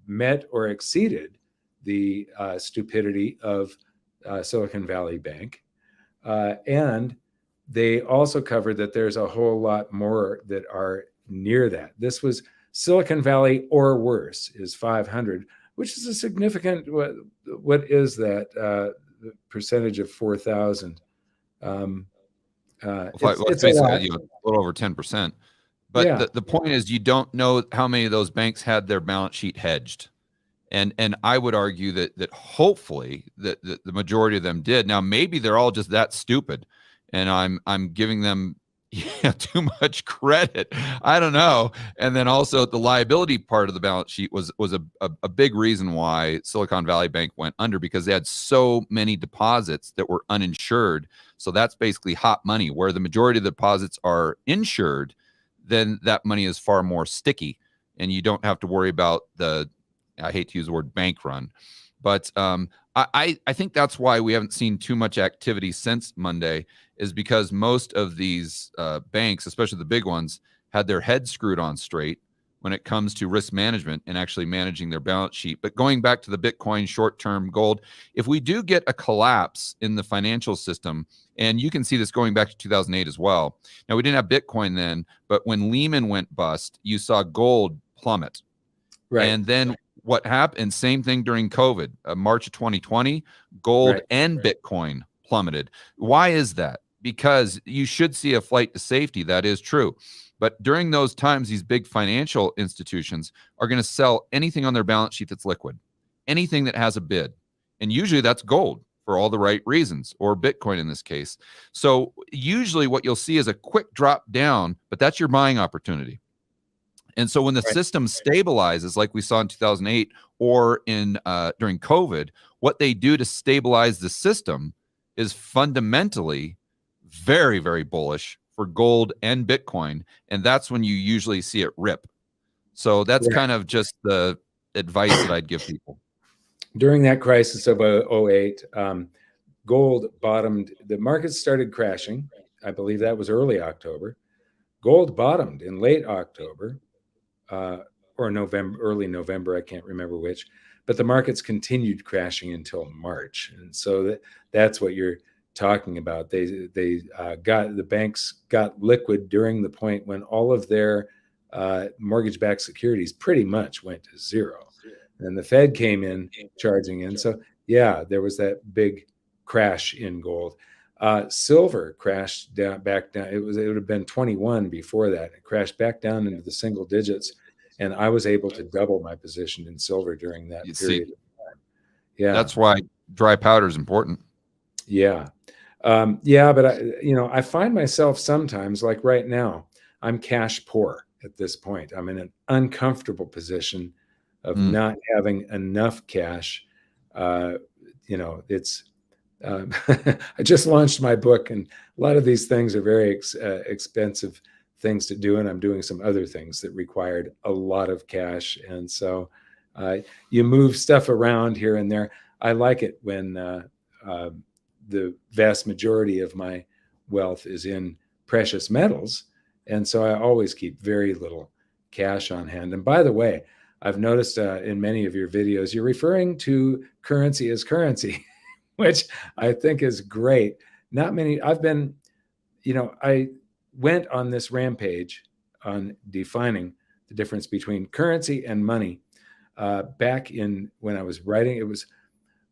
met or exceeded the stupidity of Silicon Valley Bank, and they also covered that there's a whole lot more that are near that. This was Silicon Valley or worse is 500, which is a significant. What is that percentage of 4,000? It's a basically lot. a little over 10%. But Yeah. the point is, you don't know how many of those banks had their balance sheet hedged. And I would argue that hopefully that the majority of them did. Now, maybe they're all just that stupid, and I'm giving them too much credit. I don't know. And then also the liability part of the balance sheet was a big reason why Silicon Valley Bank went under, because they had so many deposits that were uninsured. So that's basically hot money. Where the majority of the deposits are insured, then that money is far more sticky, and you don't have to worry about I hate to use the word bank run, but I think that's why we haven't seen too much activity since Monday, is because most of these banks, especially the big ones, had their heads screwed on straight when it comes to risk management and actually managing their balance sheet. But going back to the Bitcoin short-term gold, if we do get a collapse in the financial system, and you can see this going back to 2008 as well. Now, we didn't have Bitcoin then, but when Lehman went bust, you saw gold plummet. Right. And then what happened, same thing during COVID, March of 2020, gold and Bitcoin plummeted. Why is that? Because you should see a flight to safety. That is true. But during those times, these big financial institutions are going to sell anything on their balance sheet that's liquid, anything that has a bid. And usually that's gold for all the right reasons, or Bitcoin in this case. So usually what you'll see is a quick drop down, but that's your buying opportunity. And so when the system stabilizes, like we saw in 2008 or during COVID, what they do to stabilize the system is fundamentally very, very bullish for gold and Bitcoin. And that's when you usually see it rip. So that's kind of just the advice that I'd give people. During that crisis of 08, gold bottomed. The markets started crashing. I believe that was early October. Gold bottomed in late October. Or November, early November, I can't remember which, but the markets continued crashing until March, and so that's what you're talking about. The banks got liquid during the point when all of their mortgage-backed securities pretty much went to zero, and the Fed came in charging in. So yeah, there was that big crash in gold. Silver crashed back down. It would have been 21 before that. It crashed back down into the single digits, and I was able to double my position in silver during that period of time. Yeah, that's why dry powder is important. Yeah, but I find myself sometimes, like right now, I'm cash poor at this point. I'm in an uncomfortable position of not having enough cash. It's I just launched my book, and a lot of these things are very expensive things to do, and I'm doing some other things that required a lot of cash. And so you move stuff around here and there. I like it when the vast majority of my wealth is in precious metals, and so I always keep very little cash on hand. And by the way, I've noticed in many of your videos, you're referring to currency as currency, which I think is great. Not many, I went on this rampage on defining the difference between currency and money back in when I was writing. It was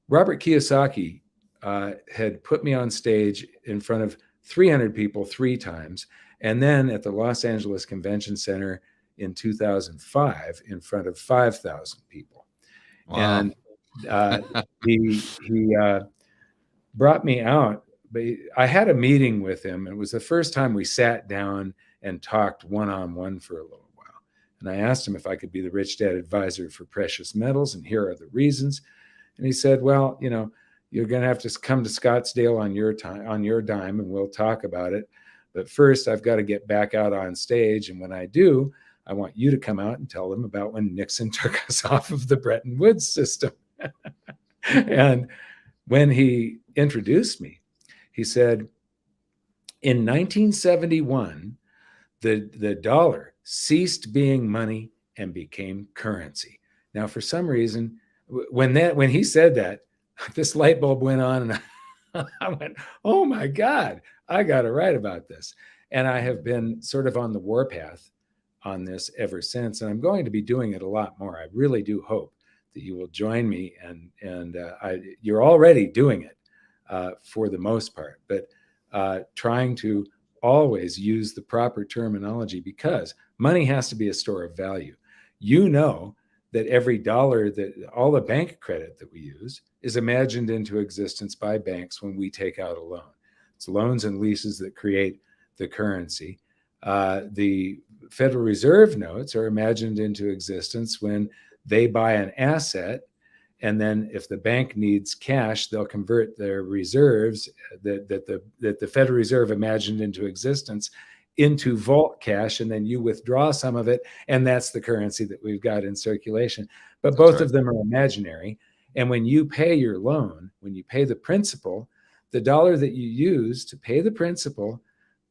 Robert Kiyosaki had put me on stage in front of 300 people 3 times, and then at the Los Angeles Convention Center in 2005 in front of 5,000 people. Wow. And he brought me out, but I had a meeting with him. It was the first time we sat down and talked one-on-one for a little while. And I asked him if I could be the Rich Dad advisor for precious metals, and here are the reasons. And he said, well, you're going to have to come to Scottsdale on your dime, and we'll talk about it. But first, I've got to get back out on stage. And when I do, I want you to come out and tell them about when Nixon took us off of the Bretton Woods system. And when he introduced me, He said, in 1971, the dollar ceased being money and became currency. Now, for some reason, when he said that, this light bulb went on, and I went, "Oh my God, I got to write about this." And I have been sort of on the warpath on this ever since, and I'm going to be doing it a lot more. I really do hope that you will join me, and you're already doing it for the most part, but trying to always use the proper terminology, because money has to be a store of value. You know that every dollar, that all the bank credit that we use is imagined into existence by banks when we take out a loan. It's loans and leases that create the currency. The Federal Reserve notes are imagined into existence when they buy an asset, and then if the bank needs cash, they'll convert their reserves that the Federal Reserve imagined into existence into vault cash, and then you withdraw some of it, and that's the currency that we've got in circulation. But both of them are imaginary. And when you pay your loan, when you pay the principal, the dollar that you use to pay the principal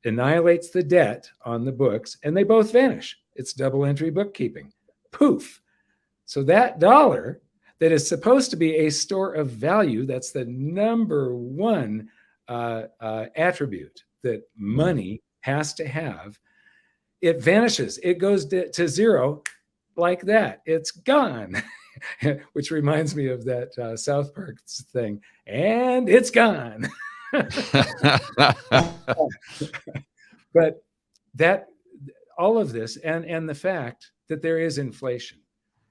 annihilates the debt on the books, and they both vanish. It's double entry bookkeeping. Poof. So that dollar that is supposed to be a store of value, that's the number one attribute that money has to have, it vanishes. It goes to zero like that. It's gone. Which reminds me of that South Park thing. And it's gone. But that, all of this, and the fact that there is inflation.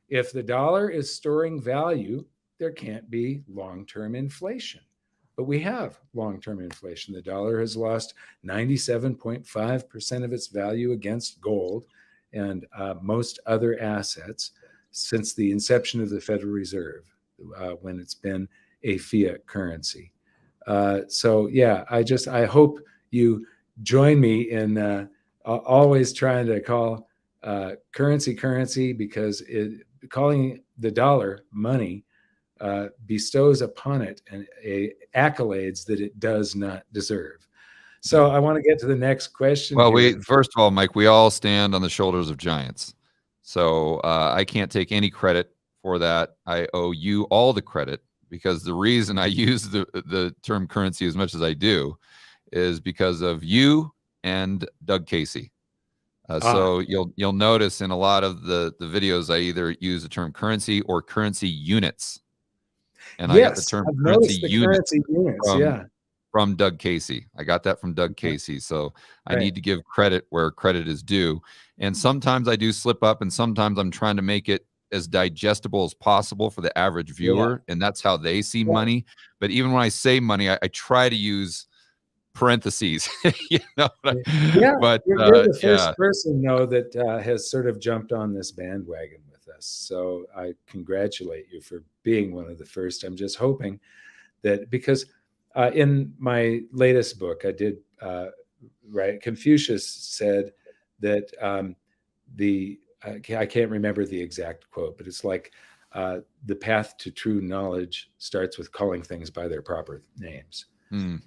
If the dollar is storing value, there can't be long-term inflation. But we have long-term inflation. The dollar has lost 97.5% of its value against gold and most other assets since the inception of the Federal Reserve, when it's been a fiat currency. So yeah, I hope you join me in always trying to call currency, because calling the dollar money bestows upon it accolades that it does not deserve. So I want to get to the next question. Well, first of all, Mike, we all stand on the shoulders of giants. So I can't take any credit for that. I owe you all the credit, because the reason I use the term currency as much as I do is because of you and Doug Casey. So you'll notice in a lot of the videos, I either use the term currency or currency units. And yes, I got the term currency units from Doug Casey. I got that from Doug Casey. So I need to give credit where credit is due. And sometimes I do slip up, and sometimes I'm trying to make it as digestible as possible for the average viewer. And that's how they see money. But even when I say money, I try to use parentheses. You know, but you're the first person, though, that has sort of jumped on this bandwagon with us. So I congratulate you for being one of the first. I'm just hoping that, because in my latest book, I did Confucius said that I can't remember the exact quote, but it's like the path to true knowledge starts with calling things by their proper names. And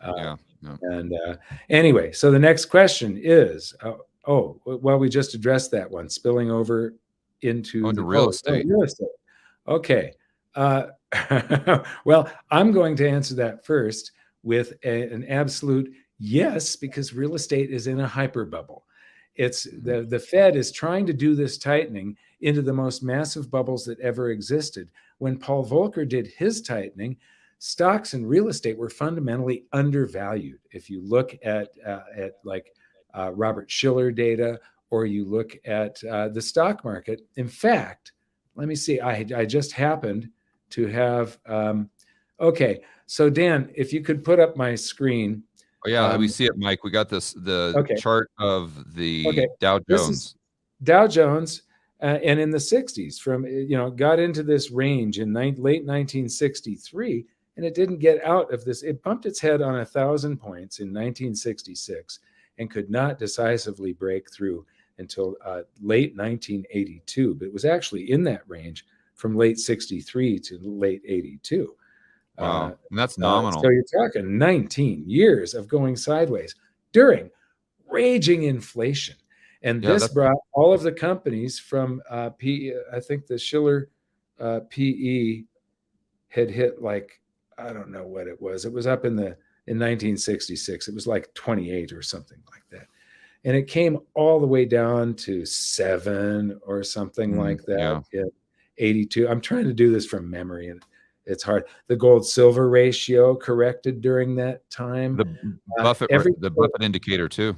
anyway, so the next question is, we just addressed that one, spilling over into real estate. Real estate. Okay. Well, I'm going to answer that first with an absolute yes, because real estate is in a hyper bubble. It's the Fed is trying to do this tightening into the most massive bubbles that ever existed. When Paul Volcker did his tightening, stocks and real estate were fundamentally undervalued. If you look at Robert Shiller data, or you look at the stock market. In fact, let me see. I just happened to have. Okay, so Dan, if you could put up my screen. Oh yeah, we see it, Mike. We got the chart of the Dow Jones. This is Dow Jones, and in the 60s, got into this range in late 1963. And it didn't get out of this. It bumped its head on 1,000 points in 1966 and could not decisively break through until late 1982. But it was actually in that range from late 63 to late 82. Wow. And that's nominal. So you're talking 19 years of going sideways during raging inflation. And Yeah, this that's brought all of the companies from PE. I think the Schiller PE had hit like, I don't know what it was. It was up in 1966. It was like 28 or something like that. And it came all the way down to 7 or something like that in 82. I'm trying to do this from memory, and it's hard. The gold silver ratio corrected during that time. the Buffett indicator too.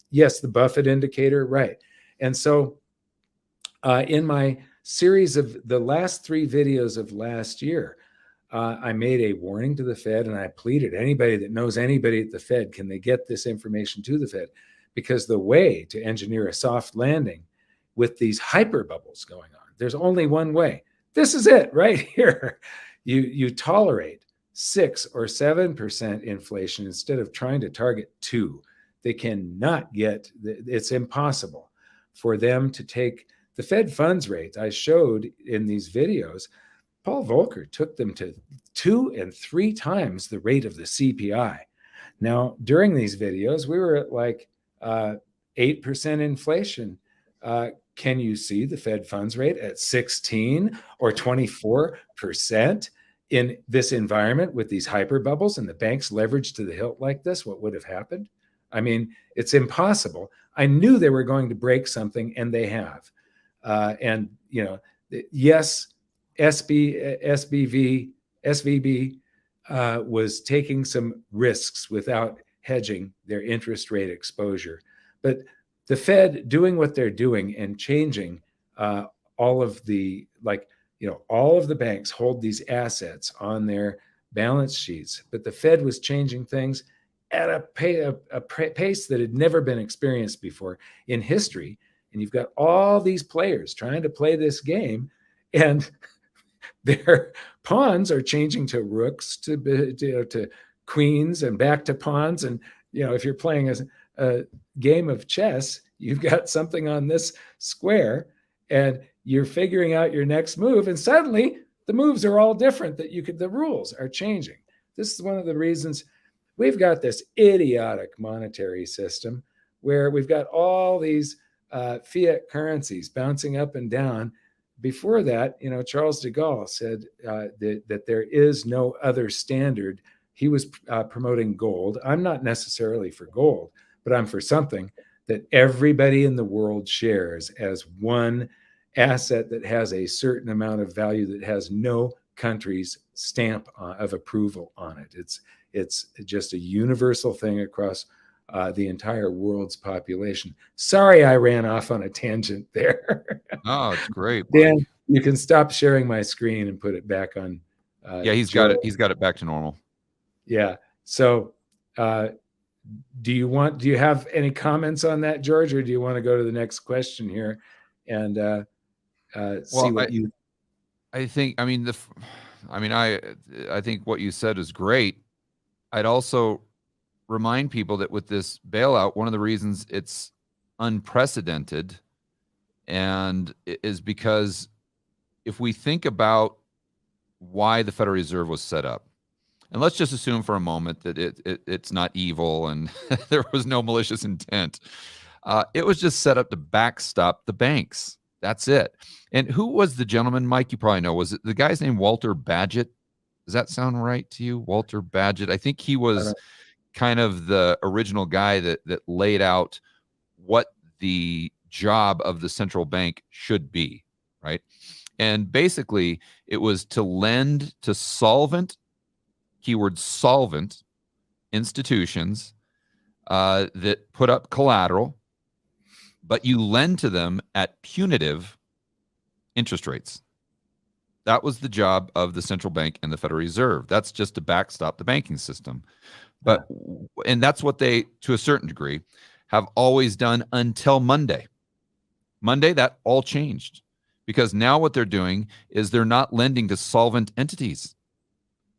Yes, the Buffett indicator, right. And so in my series of the last 3 videos of last year, I made a warning to the Fed, and I pleaded, anybody that knows anybody at the Fed, can they get this information to the Fed? Because the way to engineer a soft landing with these hyper bubbles going on, there's only one way. This is it right here. You tolerate 6 or 7% inflation instead of trying to target 2. They cannot get, it's impossible for them to take the Fed funds rate I showed in these videos. Paul Volcker took them to 2 and 3 times the rate of the CPI. Now, during these videos, we were at like 8% inflation. Can you see the Fed funds rate at 16 or 24% in this environment with these hyper bubbles and the banks leveraged to the hilt like this? What would have happened? I mean, it's impossible. I knew they were going to break something, and they have. And, you know, yes, SVB was taking some risks without hedging their interest rate exposure. But the Fed doing what they're doing and changing all of the, like, you know, all of the banks hold these assets on their balance sheets, but the Fed was changing things at a pace that had never been experienced before in history. And you've got all these players trying to play this game, and their pawns are changing to rooks, to queens, and back to pawns. And, you know, if you're playing a game of chess, you've got something on this square, and you're figuring out your next move, and suddenly the moves are all different. The rules are changing. This is one of the reasons we've got this idiotic monetary system where we've got all these fiat currencies bouncing up and down. Before that, you know, Charles de Gaulle said that there is no other standard. He was promoting gold. I'm not necessarily for gold, but I'm for something that everybody in the world shares as one asset that has a certain amount of value that has no country's stamp of approval on it. It's just a universal thing across the entire world's population. Sorry, I ran off on a tangent there. Oh, it's great. Dan, you can stop sharing my screen and put it back on. Yeah, he's got it. He's got it back to normal. Yeah. So do you have any comments on that, George, or do you want to go to the next question here and see what you? I think, I think what you said is great. I'd also remind people that with this bailout, one of the reasons it's unprecedented and is because if we think about why the Federal Reserve was set up, and let's just assume for a moment that it's not evil and there was no malicious intent. It was just set up to backstop the banks. That's it. And who was the gentleman, Mike? You probably know. Was it the guy's name Walter Badgett? Does that sound right to you? Walter Badgett. I think he was kind of the original guy that laid out what the job of the central bank should be, right? And basically, it was to lend to solvent, keyword solvent, institutions that put up collateral, but you lend to them at punitive interest rates. That was the job of the central bank and the Federal Reserve. That's just to backstop the banking system. And that's what they, to a certain degree, have always done until Monday. Monday, that all changed because now what they're doing is they're not lending to solvent entities.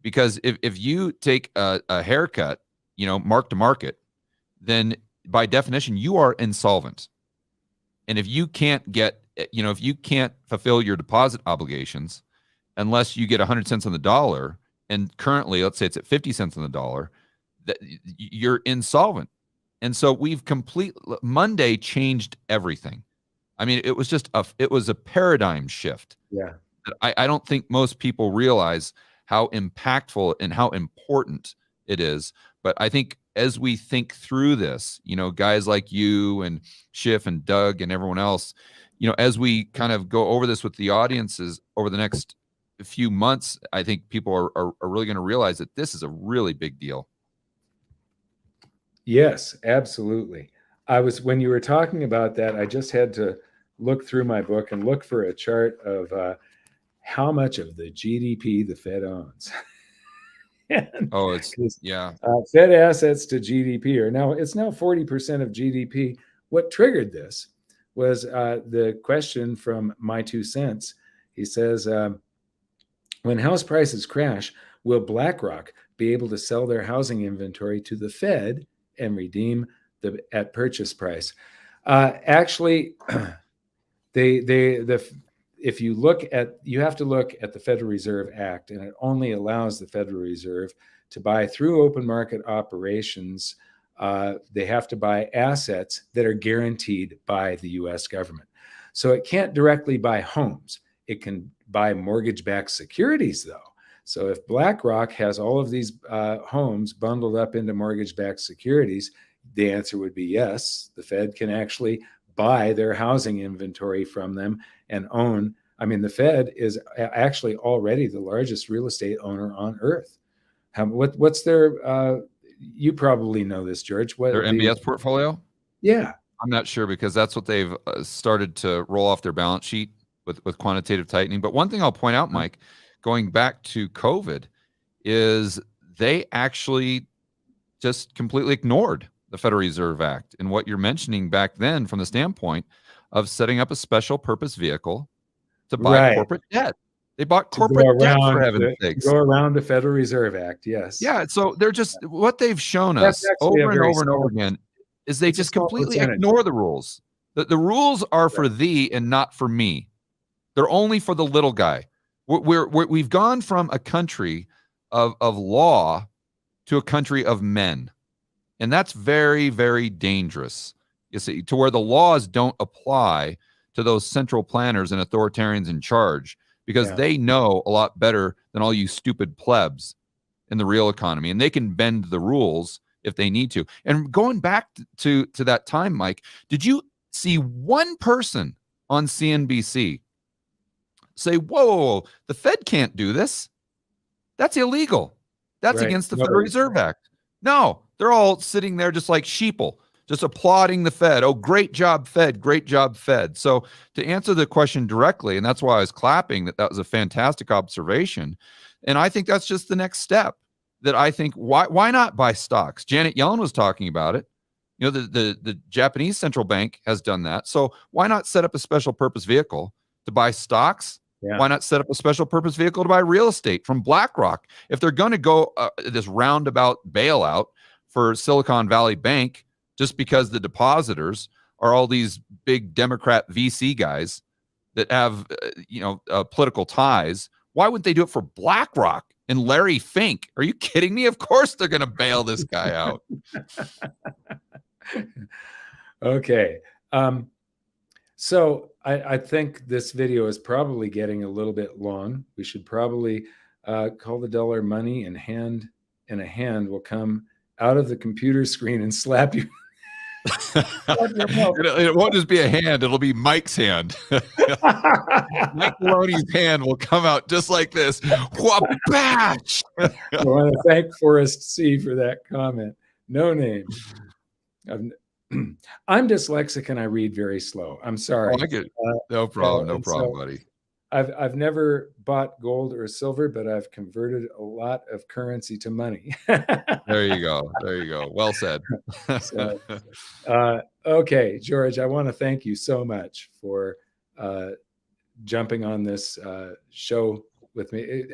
Because if you take a haircut, you know, mark to market, then by definition, you are insolvent. And if you can't get, you know, if you can't fulfill your deposit obligations, unless you get 100 cents on the dollar, and currently, let's say it's at 50 cents on the dollar, that you're insolvent. And so Monday changed everything. I mean, it was a paradigm shift. Yeah. I don't think most people realize how impactful and how important it is. But I think as we think through this, guys like you and Schiff and Doug and everyone else, as we kind of go over this with the audiences over the next few months, I think people are really going to realize that this is a really big deal. Yes, absolutely. When you were talking about that, I just had to look through my book and look for a chart of how much of the GDP the Fed owns. Fed assets to GDP it's now 40% of GDP. What triggered this was the question from My 2 Cents. He says, when house prices crash, will BlackRock be able to sell their housing inventory to the Fed and redeem at purchase price? Actually, if you have to look at the Federal Reserve Act, and it only allows the Federal Reserve to buy through open market operations. They have to buy assets that are guaranteed by the U.S. government. So it can't directly buy homes. It can buy mortgage-backed securities, though. So if BlackRock has all of these homes bundled up into mortgage-backed securities, the answer would be yes. The Fed can actually buy their housing inventory from them and own. I mean, the Fed is actually already the largest real estate owner on earth. What's their, you probably know this, George. Their MBS portfolio? Yeah. I'm not sure because that's what they've started to roll off their balance sheet with quantitative tightening. But one thing I'll point out, Mike, going back to COVID, is they actually just completely ignored the Federal Reserve Act and what you're mentioning back then from the standpoint of setting up a special purpose vehicle to buy corporate debt. They bought corporate debt, for heaven's sakes. Go around the Federal Reserve Act, yes. Yeah, so they're just, what they've shown us over and over and over again is they just completely ignore the rules. The rules are for thee and not for me. They're only for the little guy. We've gone from a country of law to a country of men. And that's very, very dangerous, you see, to where the laws don't apply to those central planners and authoritarians in charge, because they know a lot better than all you stupid plebs in the real economy. And they can bend the rules if they need to. And going back to that time, Mike, did you see one person on CNBC say, whoa, the Fed can't do this? That's illegal. That's against the Federal Reserve Act. No, they're all sitting there just like sheeple, just applauding the Fed. Oh, great job, Fed. Great job, Fed. So to answer the question directly, and that's why I was clapping, that was a fantastic observation. And I think that's just the next step that I think, why not buy stocks? Janet Yellen was talking about it. You know, the Japanese central bank has done that. So why not set up a special purpose vehicle to buy stocks? Yeah. Why not set up a special purpose vehicle to buy real estate from BlackRock? If they're going to go this roundabout bailout for Silicon Valley Bank, just because the depositors are all these big Democrat VC guys that have, political ties, why wouldn't they do it for BlackRock and Larry Fink? Are you kidding me? Of course they're going to bail this guy out. Okay. So I think this video is probably getting a little bit long. We should probably call the dollar money, and a hand will come out of the computer screen and slap you. It won't just be a hand, it'll be Mike's hand. Mike Maloney's hand will come out just like this. Wha-bash! I want to thank Forrest C for that comment. No name. I'm dyslexic and I read very slow. I'm sorry. Oh, I get it. No problem, buddy. I've never bought gold or silver, but I've converted a lot of currency to money. There you go. Well said. Okay, George, I want to thank you so much for jumping on this show with me.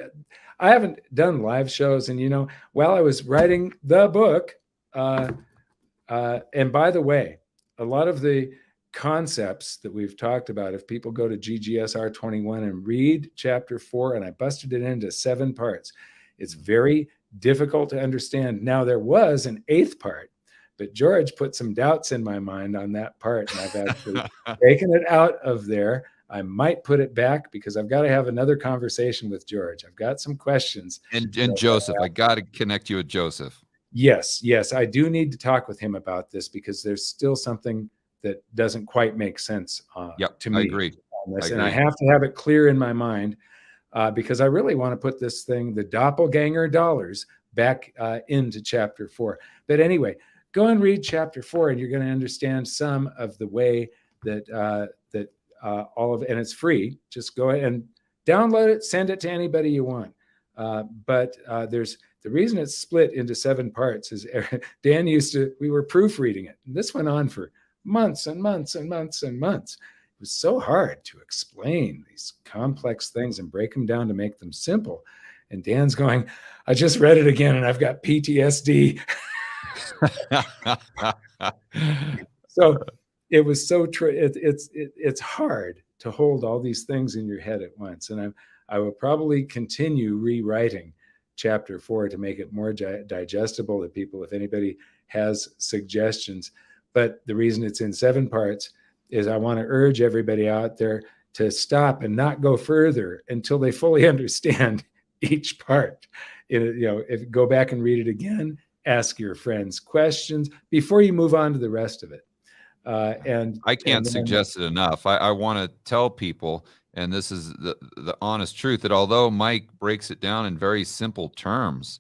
I haven't done live shows, and while I was writing the book, and by the way, a lot of the concepts that we've talked about, if people go to GGSR 21 and read chapter 4, and I busted it into 7 parts, It's very difficult to understand. Now, there was an 8th part, but George put some doubts in my mind on that part, and I've actually taken it out of there. I might put it back because I've got to have another conversation with George. I've got some questions. And Joseph, I got to connect you with Joseph. Yes, I do need to talk with him about this because there's still something that doesn't quite make sense to me. I agree. On this. And I have to have it clear in my mind because I really want to put this thing, the doppelganger dollars, back into chapter 4. But anyway, go and read chapter 4 and you're going to understand some of the way that all of it, and it's free. Just go ahead and download it, send it to anybody you want. But there's the reason it's split into 7 parts is Dan we were proofreading it. And this went on for months and months and months and months. It was so hard to explain these complex things and break them down to make them simple. And Dan's going, I just read it again and I've got PTSD. So it was so it's hard to hold all these things in your head at once. And I will probably continue rewriting chapter 4 to make it more digestible to people if anybody has suggestions. But the reason it's in 7 parts is I want to urge everybody out there to stop and not go further until they fully understand each part. If go back and read it again, ask your friends questions before you move on to the rest of it. And I can't suggest it enough. I want to tell people, and this is the honest truth, that although Mike breaks it down in very simple terms,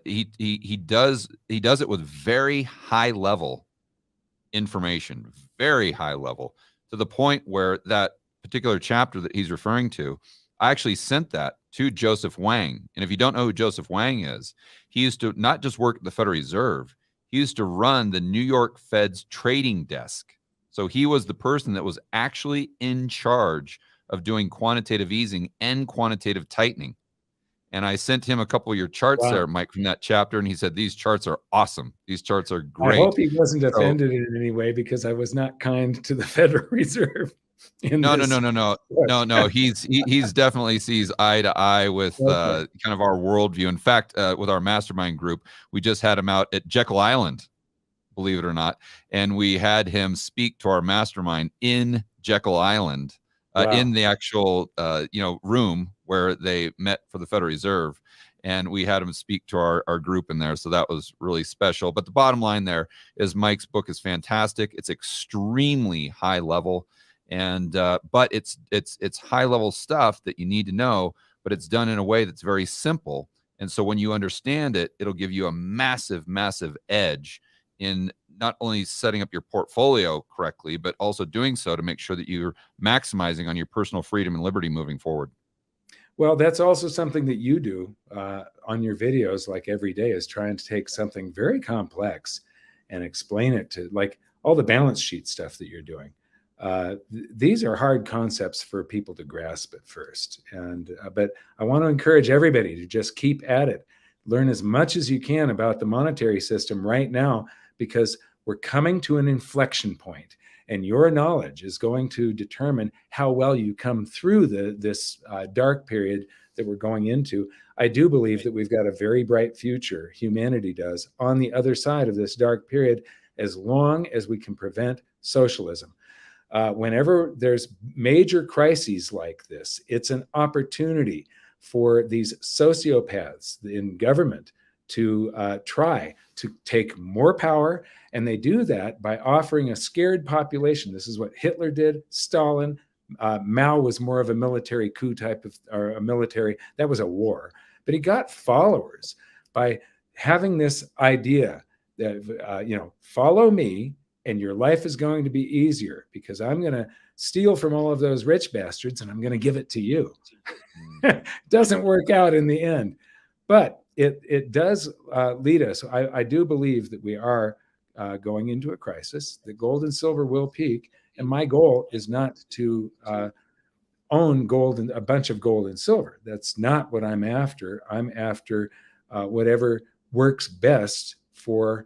he does it with very high level information, very high level, to the point where that particular chapter that he's referring to, I actually sent that to Joseph Wang. And if you don't know who Joseph Wang is, he used to not just work at the Federal Reserve, he used to run the New York Fed's trading desk. So he was the person that was actually in charge of doing quantitative easing and quantitative tightening. And I sent him a couple of your charts there, Mike, from that chapter. And he said, these charts are awesome. These charts are great. I hope he wasn't offended in any way because I was not kind to the Federal Reserve. No. He's definitely sees eye to eye with kind of our worldview. In fact, with our mastermind group, we just had him out at Jekyll Island, believe it or not. And we had him speak to our mastermind in Jekyll Island, in the actual, room where they met for the Federal Reserve. And we had him speak to our group in there. So that was really special. But the bottom line there is Mike's book is fantastic. It's extremely high level. And but it's high level stuff that you need to know, but it's done in a way that's very simple. And so when you understand it, it'll give you a massive edge in not only setting up your portfolio correctly, but also doing so to make sure that you're maximizing on your personal freedom and liberty moving forward. Well, that's also something that you do on your videos, like every day, is trying to take something very complex and explain it to, like, all the balance sheet stuff that you're doing. These are hard concepts for people to grasp at first. But I want to encourage everybody to just keep at it. Learn as much as you can about the monetary system right now, because we're coming to an inflection point, and your knowledge is going to determine how well you come through this dark period that we're going into. I do believe that we've got a very bright future, humanity does, on the other side of this dark period, as long as we can prevent socialism. Whenever there's major crises like this, it's an opportunity for these sociopaths in government to try to take more power. And they do that by offering a scared population. This is what Hitler did, Stalin. Mao was more of a military coup type of, or a military, that was a war. But he got followers by having this idea that, follow me, and your life is going to be easier because I'm going to steal from all of those rich bastards and I'm going to give it to you. It doesn't work out in the end, but it does lead us. I do believe that we are going into a crisis. The gold and silver will peak. And my goal is not to own gold and a bunch of gold and silver. That's not what I'm after. I'm after whatever works best for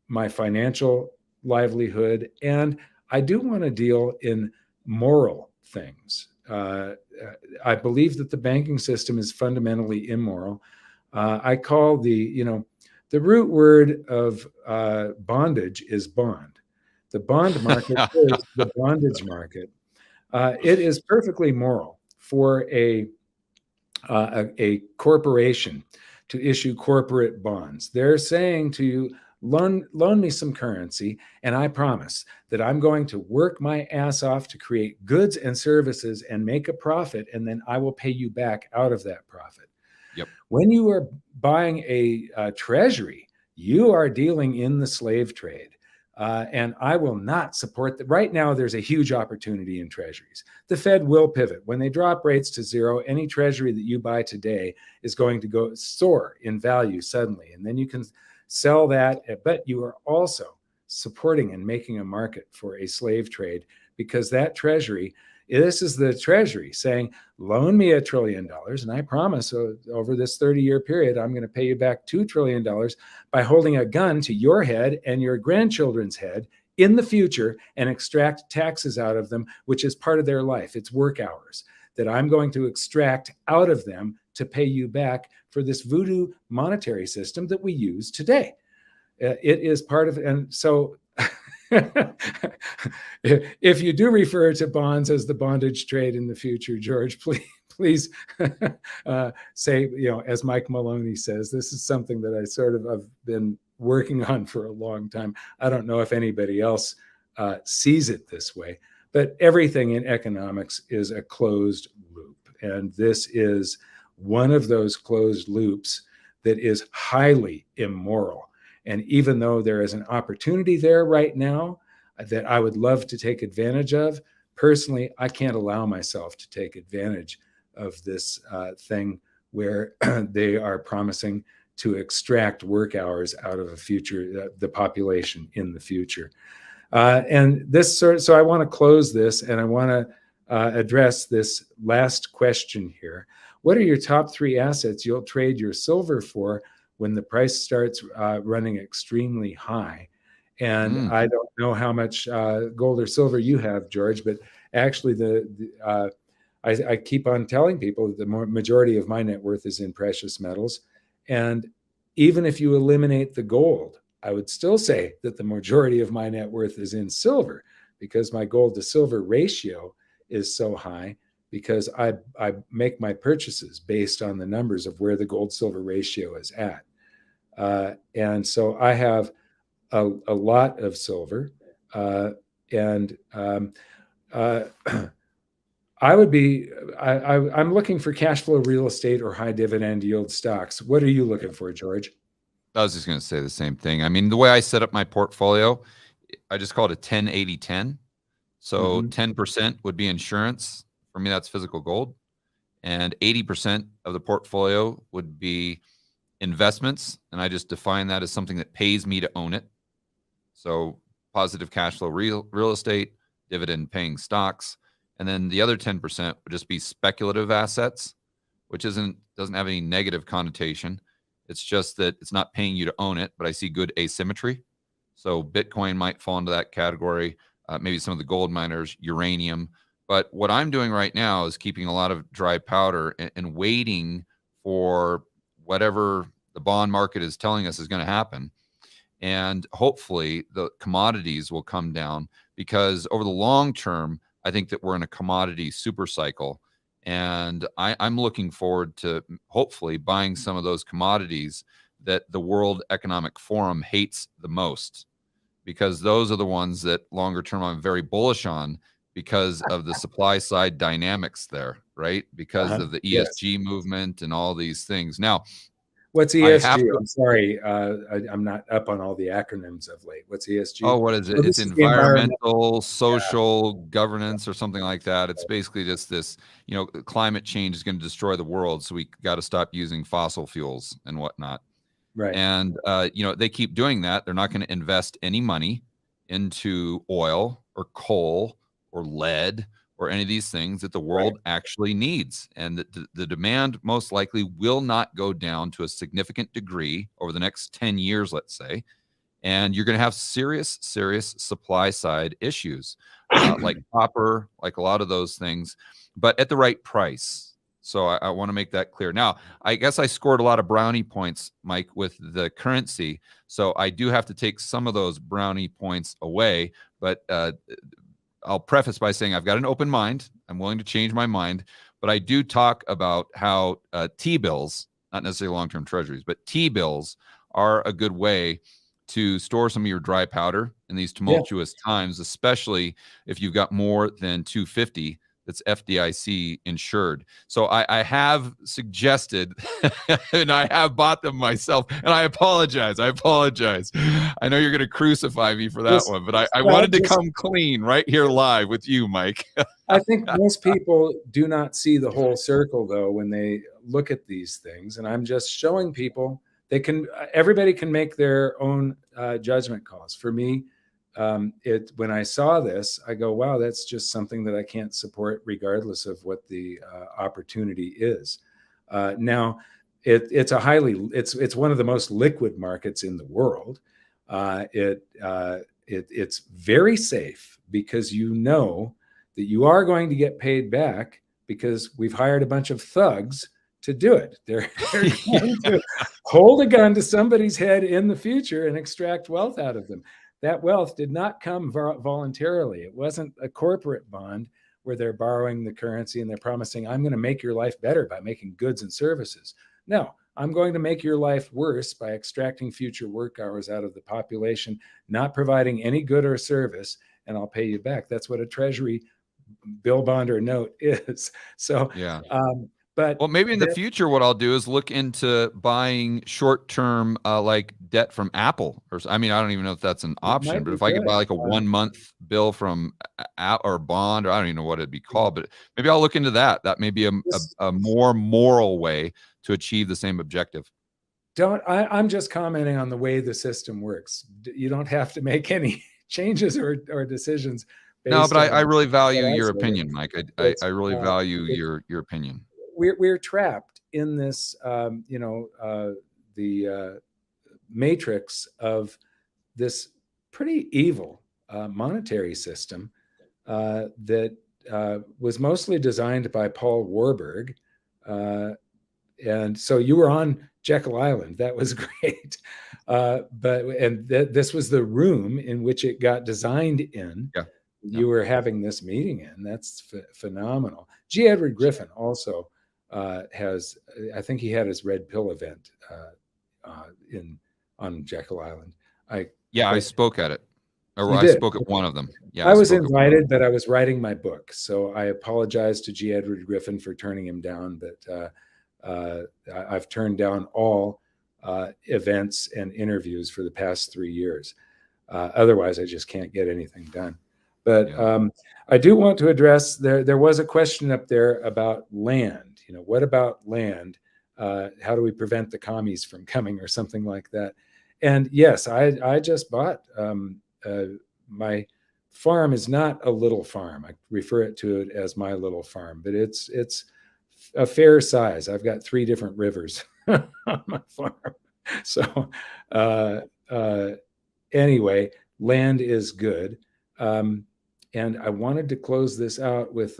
my financial livelihood. And I do want to deal in moral things. I believe that the banking system is fundamentally immoral. I call the root word of bondage is bond. The bond market is the bondage market. It is perfectly moral for a corporation to issue corporate bonds. They're saying to you, loan me some currency, and I promise that I'm going to work my ass off to create goods and services and make a profit, and then I will pay you back out of that profit. Yep. When you are buying a treasury, you are dealing in the slave trade. And I will not support that. Right now, there's a huge opportunity in treasuries. The Fed will pivot. When they drop rates to zero, any treasury that you buy today is going to go soar in value suddenly. And then you can sell that. But you are also supporting and making a market for a slave trade, because that treasury, this is the treasury saying, loan me $1 trillion, and I promise over this 30-year period, I'm going to pay you back $2 trillion by holding a gun to your head and your grandchildren's head in the future and extract taxes out of them, which is part of their life. It's work hours that I'm going to extract out of them to pay you back for this voodoo monetary system that we use today. It is part of, and so if you do refer to bonds as the bondage trade in the future, George, please say, as Mike Maloney says, this is something that I sort of have been working on for a long time. I don't know if anybody else sees it this way, but everything in economics is a closed loop. And this is one of those closed loops that is highly immoral. And even though there is an opportunity there right now that I would love to take advantage of, personally, I can't allow myself to take advantage of this thing where they are promising to extract work hours out of the population in the future. And this so I want to close this, and I want to address this last question here. What are your top 3 assets you'll trade your silver for when the price starts running extremely high? And I don't know how much gold or silver you have, George, but actually I keep on telling people that the majority of my net worth is in precious metals. And even if you eliminate the gold, I would still say that the majority of my net worth is in silver, because my gold to silver ratio is so high, because I make my purchases based on the numbers of where the gold silver ratio is at. And so I have a lot of silver, and I'm looking for cash flow real estate or high dividend yield stocks. What are you looking for, George? I was just going to say the same thing. I mean, the way I set up my portfolio, I just call it a 10-80-10. So 10% would be insurance. For me, that's physical gold. And 80% of the portfolio would be investments. And I just define that as something that pays me to own it. So positive cash flow real estate, dividend paying stocks. And then the other 10% would just be speculative assets, which doesn't have any negative connotation. It's just that it's not paying you to own it, but I see good asymmetry. So Bitcoin might fall into that category. Maybe some of the gold miners, uranium. But what I'm doing right now is keeping a lot of dry powder and waiting for whatever the bond market is telling us is going to happen. And hopefully the commodities will come down, because over the long term, I think that we're in a commodity super cycle. And I'm looking forward to hopefully buying some of those commodities that the World Economic Forum hates the most, because those are the ones that longer term I'm very bullish on, because of the supply side dynamics there, right? Because of the ESG movement and all these things. Now, what's ESG? I'm sorry, I'm not up on all the acronyms of late. What's ESG? Oh, what is it? It's environmental, social governance, or something like that. It's basically just this, climate change is going to destroy the world, so we got to stop using fossil fuels and whatnot. Right. And, they keep doing that. They're not going to invest any money into oil or coal or lead or any of these things that the world actually needs. And the demand most likely will not go down to a significant degree over the next 10 years, let's say. and you're going to have serious supply side issues, like copper, like a lot of those things, but at the right price. So I want to make that clear. Now, I guess I scored a lot of brownie points, Mike, with the currency. So I do have to take some of those brownie points away. But I'll preface by saying I've got an open mind. I'm willing to change my mind. But I do talk about how T-bills, not necessarily long-term treasuries, but T-bills are a good way to store some of your dry powder in these tumultuous times, especially if you've got more than 250 that's FDIC insured. So I have suggested, and I have bought them myself, and I apologize. I know you're going to crucify me for that one, but I wanted to come clean right here live with you, Mike. I think most people do not see the whole circle, though, when they look at these things. And I'm just showing people everybody can make their own judgment calls. For me, when I saw this, I go, wow, that's just something that I can't support regardless of what the opportunity is. Now, it's one of the most liquid markets in the world. It's very safe because you know that you are going to get paid back because we've hired a bunch of thugs to do it. They're going to hold a gun to somebody's head in the future and extract wealth out of them. That wealth did not come voluntarily. It wasn't a corporate bond where they're borrowing the currency and they're promising, I'm going to make your life better by making goods and services. No, I'm going to make your life worse by extracting future work hours out of the population, not providing any good or service, and I'll pay you back. That's what a treasury bill, bond, or note is. So, yeah. But well, maybe in the future, what I'll do is look into buying short-term like debt from Apple, I don't even know if that's an option. But if I could buy like a 1 month bill from or bond, or I don't even know what it'd be called, but maybe I'll look into that. That may be a more moral way to achieve the same objective. I'm just commenting on the way the system works. You don't have to make any changes or decisions. No, but I really value your opinion, Mike. I really value your opinion. We're trapped in this, the matrix of this pretty evil monetary system that was mostly designed by Paul Warburg. And so you were on Jekyll Island. That was great. This was the room in which it got designed in. Yeah. You were having this meeting in. That's phenomenal. G. Edward Griffin also has, I think he had his Red Pill event on Jekyll Island. I spoke at it. Or I spoke at one of them. Yeah, I was invited, but I was writing my book. So I apologize to G. Edward Griffin for turning him down. But I've turned down all events and interviews for the past 3 years. Otherwise, I just can't get anything done. But I do want to address, there was a question up there about land. What about land? How do we prevent the commies from coming or something like that? And yes, I just bought, my farm is not a little farm. I refer to it as my little farm, but it's a fair size. I've got 3 different rivers on my farm. So anyway, land is good. And I wanted to close this out with,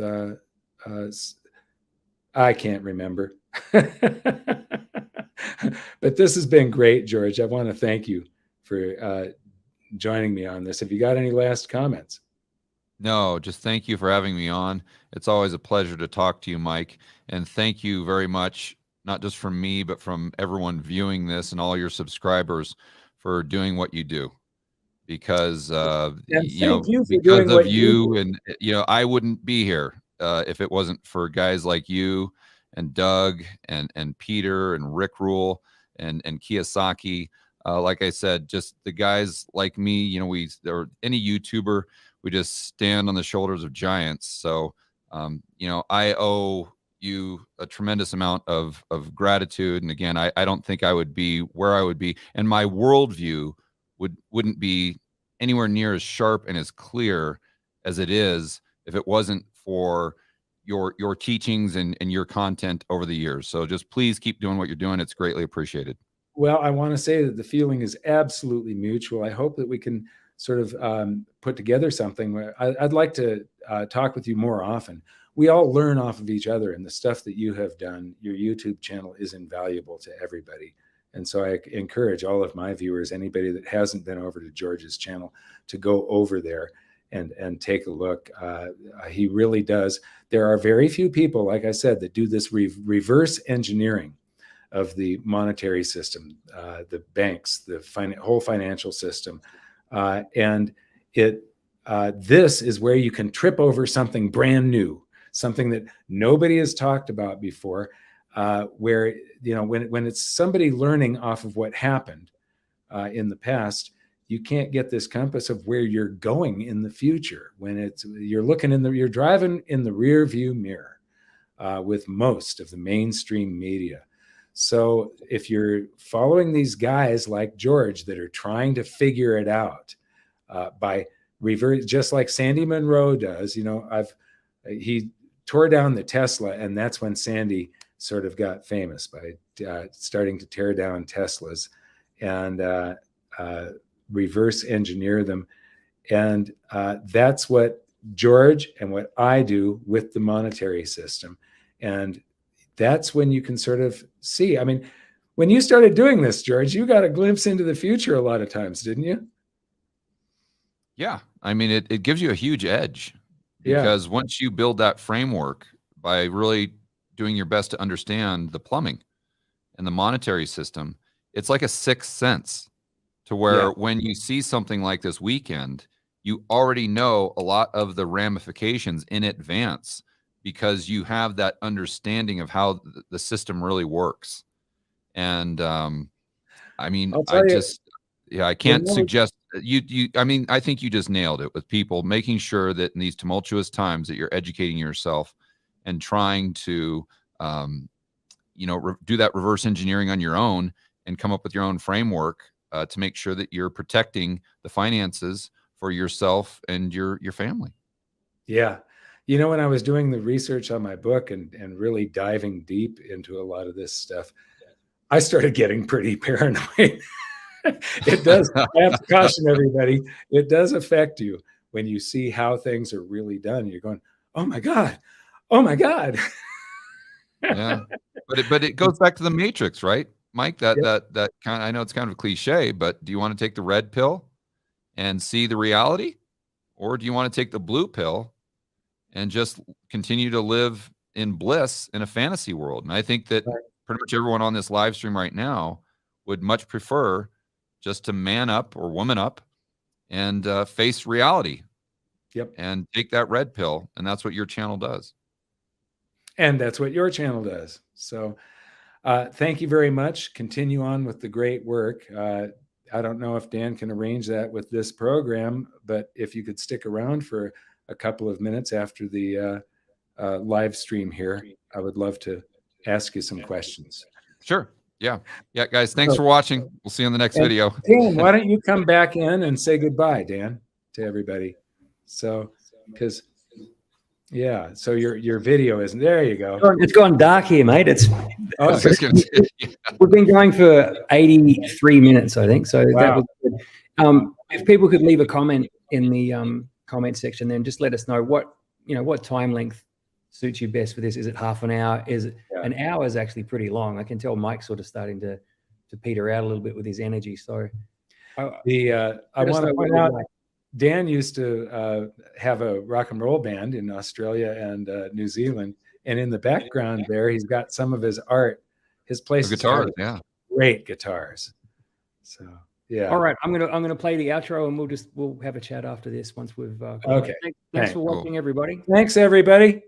I can't remember. But this has been great, George. I want to thank you for joining me on this. Have you got any last comments? No, just thank you for having me on. It's always a pleasure to talk to you, Mike. And thank you very much, not just from me, but from everyone viewing this and all your subscribers for doing what you do. Because because of you, and I wouldn't be here if it wasn't for guys like you and Doug and Peter and Rick Rule and Kiyosaki. Like I said, just the guys like me, or any YouTuber, we just stand on the shoulders of giants. So I owe you a tremendous amount of gratitude. And again, I don't think I would be where I would be, and my worldview wouldn't be anywhere near as sharp and as clear as it is if it wasn't for your teachings and your content over the years. So just please keep doing what you're doing. It's greatly appreciated. Well, I want to say that the feeling is absolutely mutual. I hope that we can sort of put together something where I'd like to talk with you more often. We all learn off of each other, and the stuff that you have done, your YouTube channel is invaluable to everybody. And so I encourage all of my viewers, anybody that hasn't been over to George's channel, to go over there and take a look. He really does. There are very few people, like I said, that do this reverse engineering of the monetary system, the banks, the whole financial system. And this is where you can trip over something brand new, something that nobody has talked about before, where, you know, when it's somebody learning off of what happened in the past, you can't get this compass of where you're going in the future. When you're driving in the rear view mirror with most of the mainstream media. So if you're following these guys like George that are trying to figure it out by reverse, just like Sandy Munro does, you know, he tore down the Tesla, and that's when Sandy sort of got famous by starting to tear down Teslas and reverse engineer them. And that's what George and what I do with the monetary system. And that's when you can sort of see. I mean, when you started doing this, George, you got a glimpse into the future a lot of times, didn't you? Yeah. I mean, it gives you a huge edge, because once you build that framework by really doing your best to understand the plumbing and the monetary system, it's like a sixth sense to where when you see something like this weekend, you already know a lot of the ramifications in advance, because you have that understanding of how the system really works. And I mean, I can't suggest I mean, I think you just nailed it with people making sure that in these tumultuous times that you're educating yourself and trying to, you know, do that reverse engineering on your own and come up with your own framework to make sure that you're protecting the finances for yourself and your family. Yeah. You know, when I was doing the research on my book and really diving deep into a lot of this stuff, I started getting pretty paranoid. It does. I have to caution everybody. It does affect you when you see how things are really done. You're going, oh my God. Oh my God. Yeah. But it goes back to the Matrix, right, Mike? That kind of, I know it's kind of a cliche, but do you want to take the red pill and see the reality? Or do you want to take the blue pill and just continue to live in bliss in a fantasy world? And I think that pretty much everyone on this live stream right now would much prefer just to man up or woman up and face reality. And take that red pill. And that's what your channel does. And that's what your channel does. So thank you very much. Continue on with the great work. I don't know if Dan can arrange that with this program, but if you could stick around for a couple of minutes after the live stream here, I would love to ask you some questions. Sure. Yeah. Yeah, guys, thanks for watching. We'll see you in the next video. Dan, why don't you come back in and say goodbye, Dan, to everybody? So, because, so your video isn't, there you go. It's gone dark here, mate. We've been going for 83 minutes, I think. So that was good. If people could leave a comment in the comment section, then just let us know what time length suits you best for this. Is it half an hour? Is it an hour? Is actually pretty long. I can tell Mike's sort of starting to peter out a little bit with his energy. So I want to point out, Dan used to have a rock and roll band in Australia and New Zealand, and in the background there, he's got some of his art. His place guitars, great guitars. So all right, I'm gonna play the outro, and we'll have a chat after this once we've. Okay. Thanks for watching, everybody. Thanks, everybody.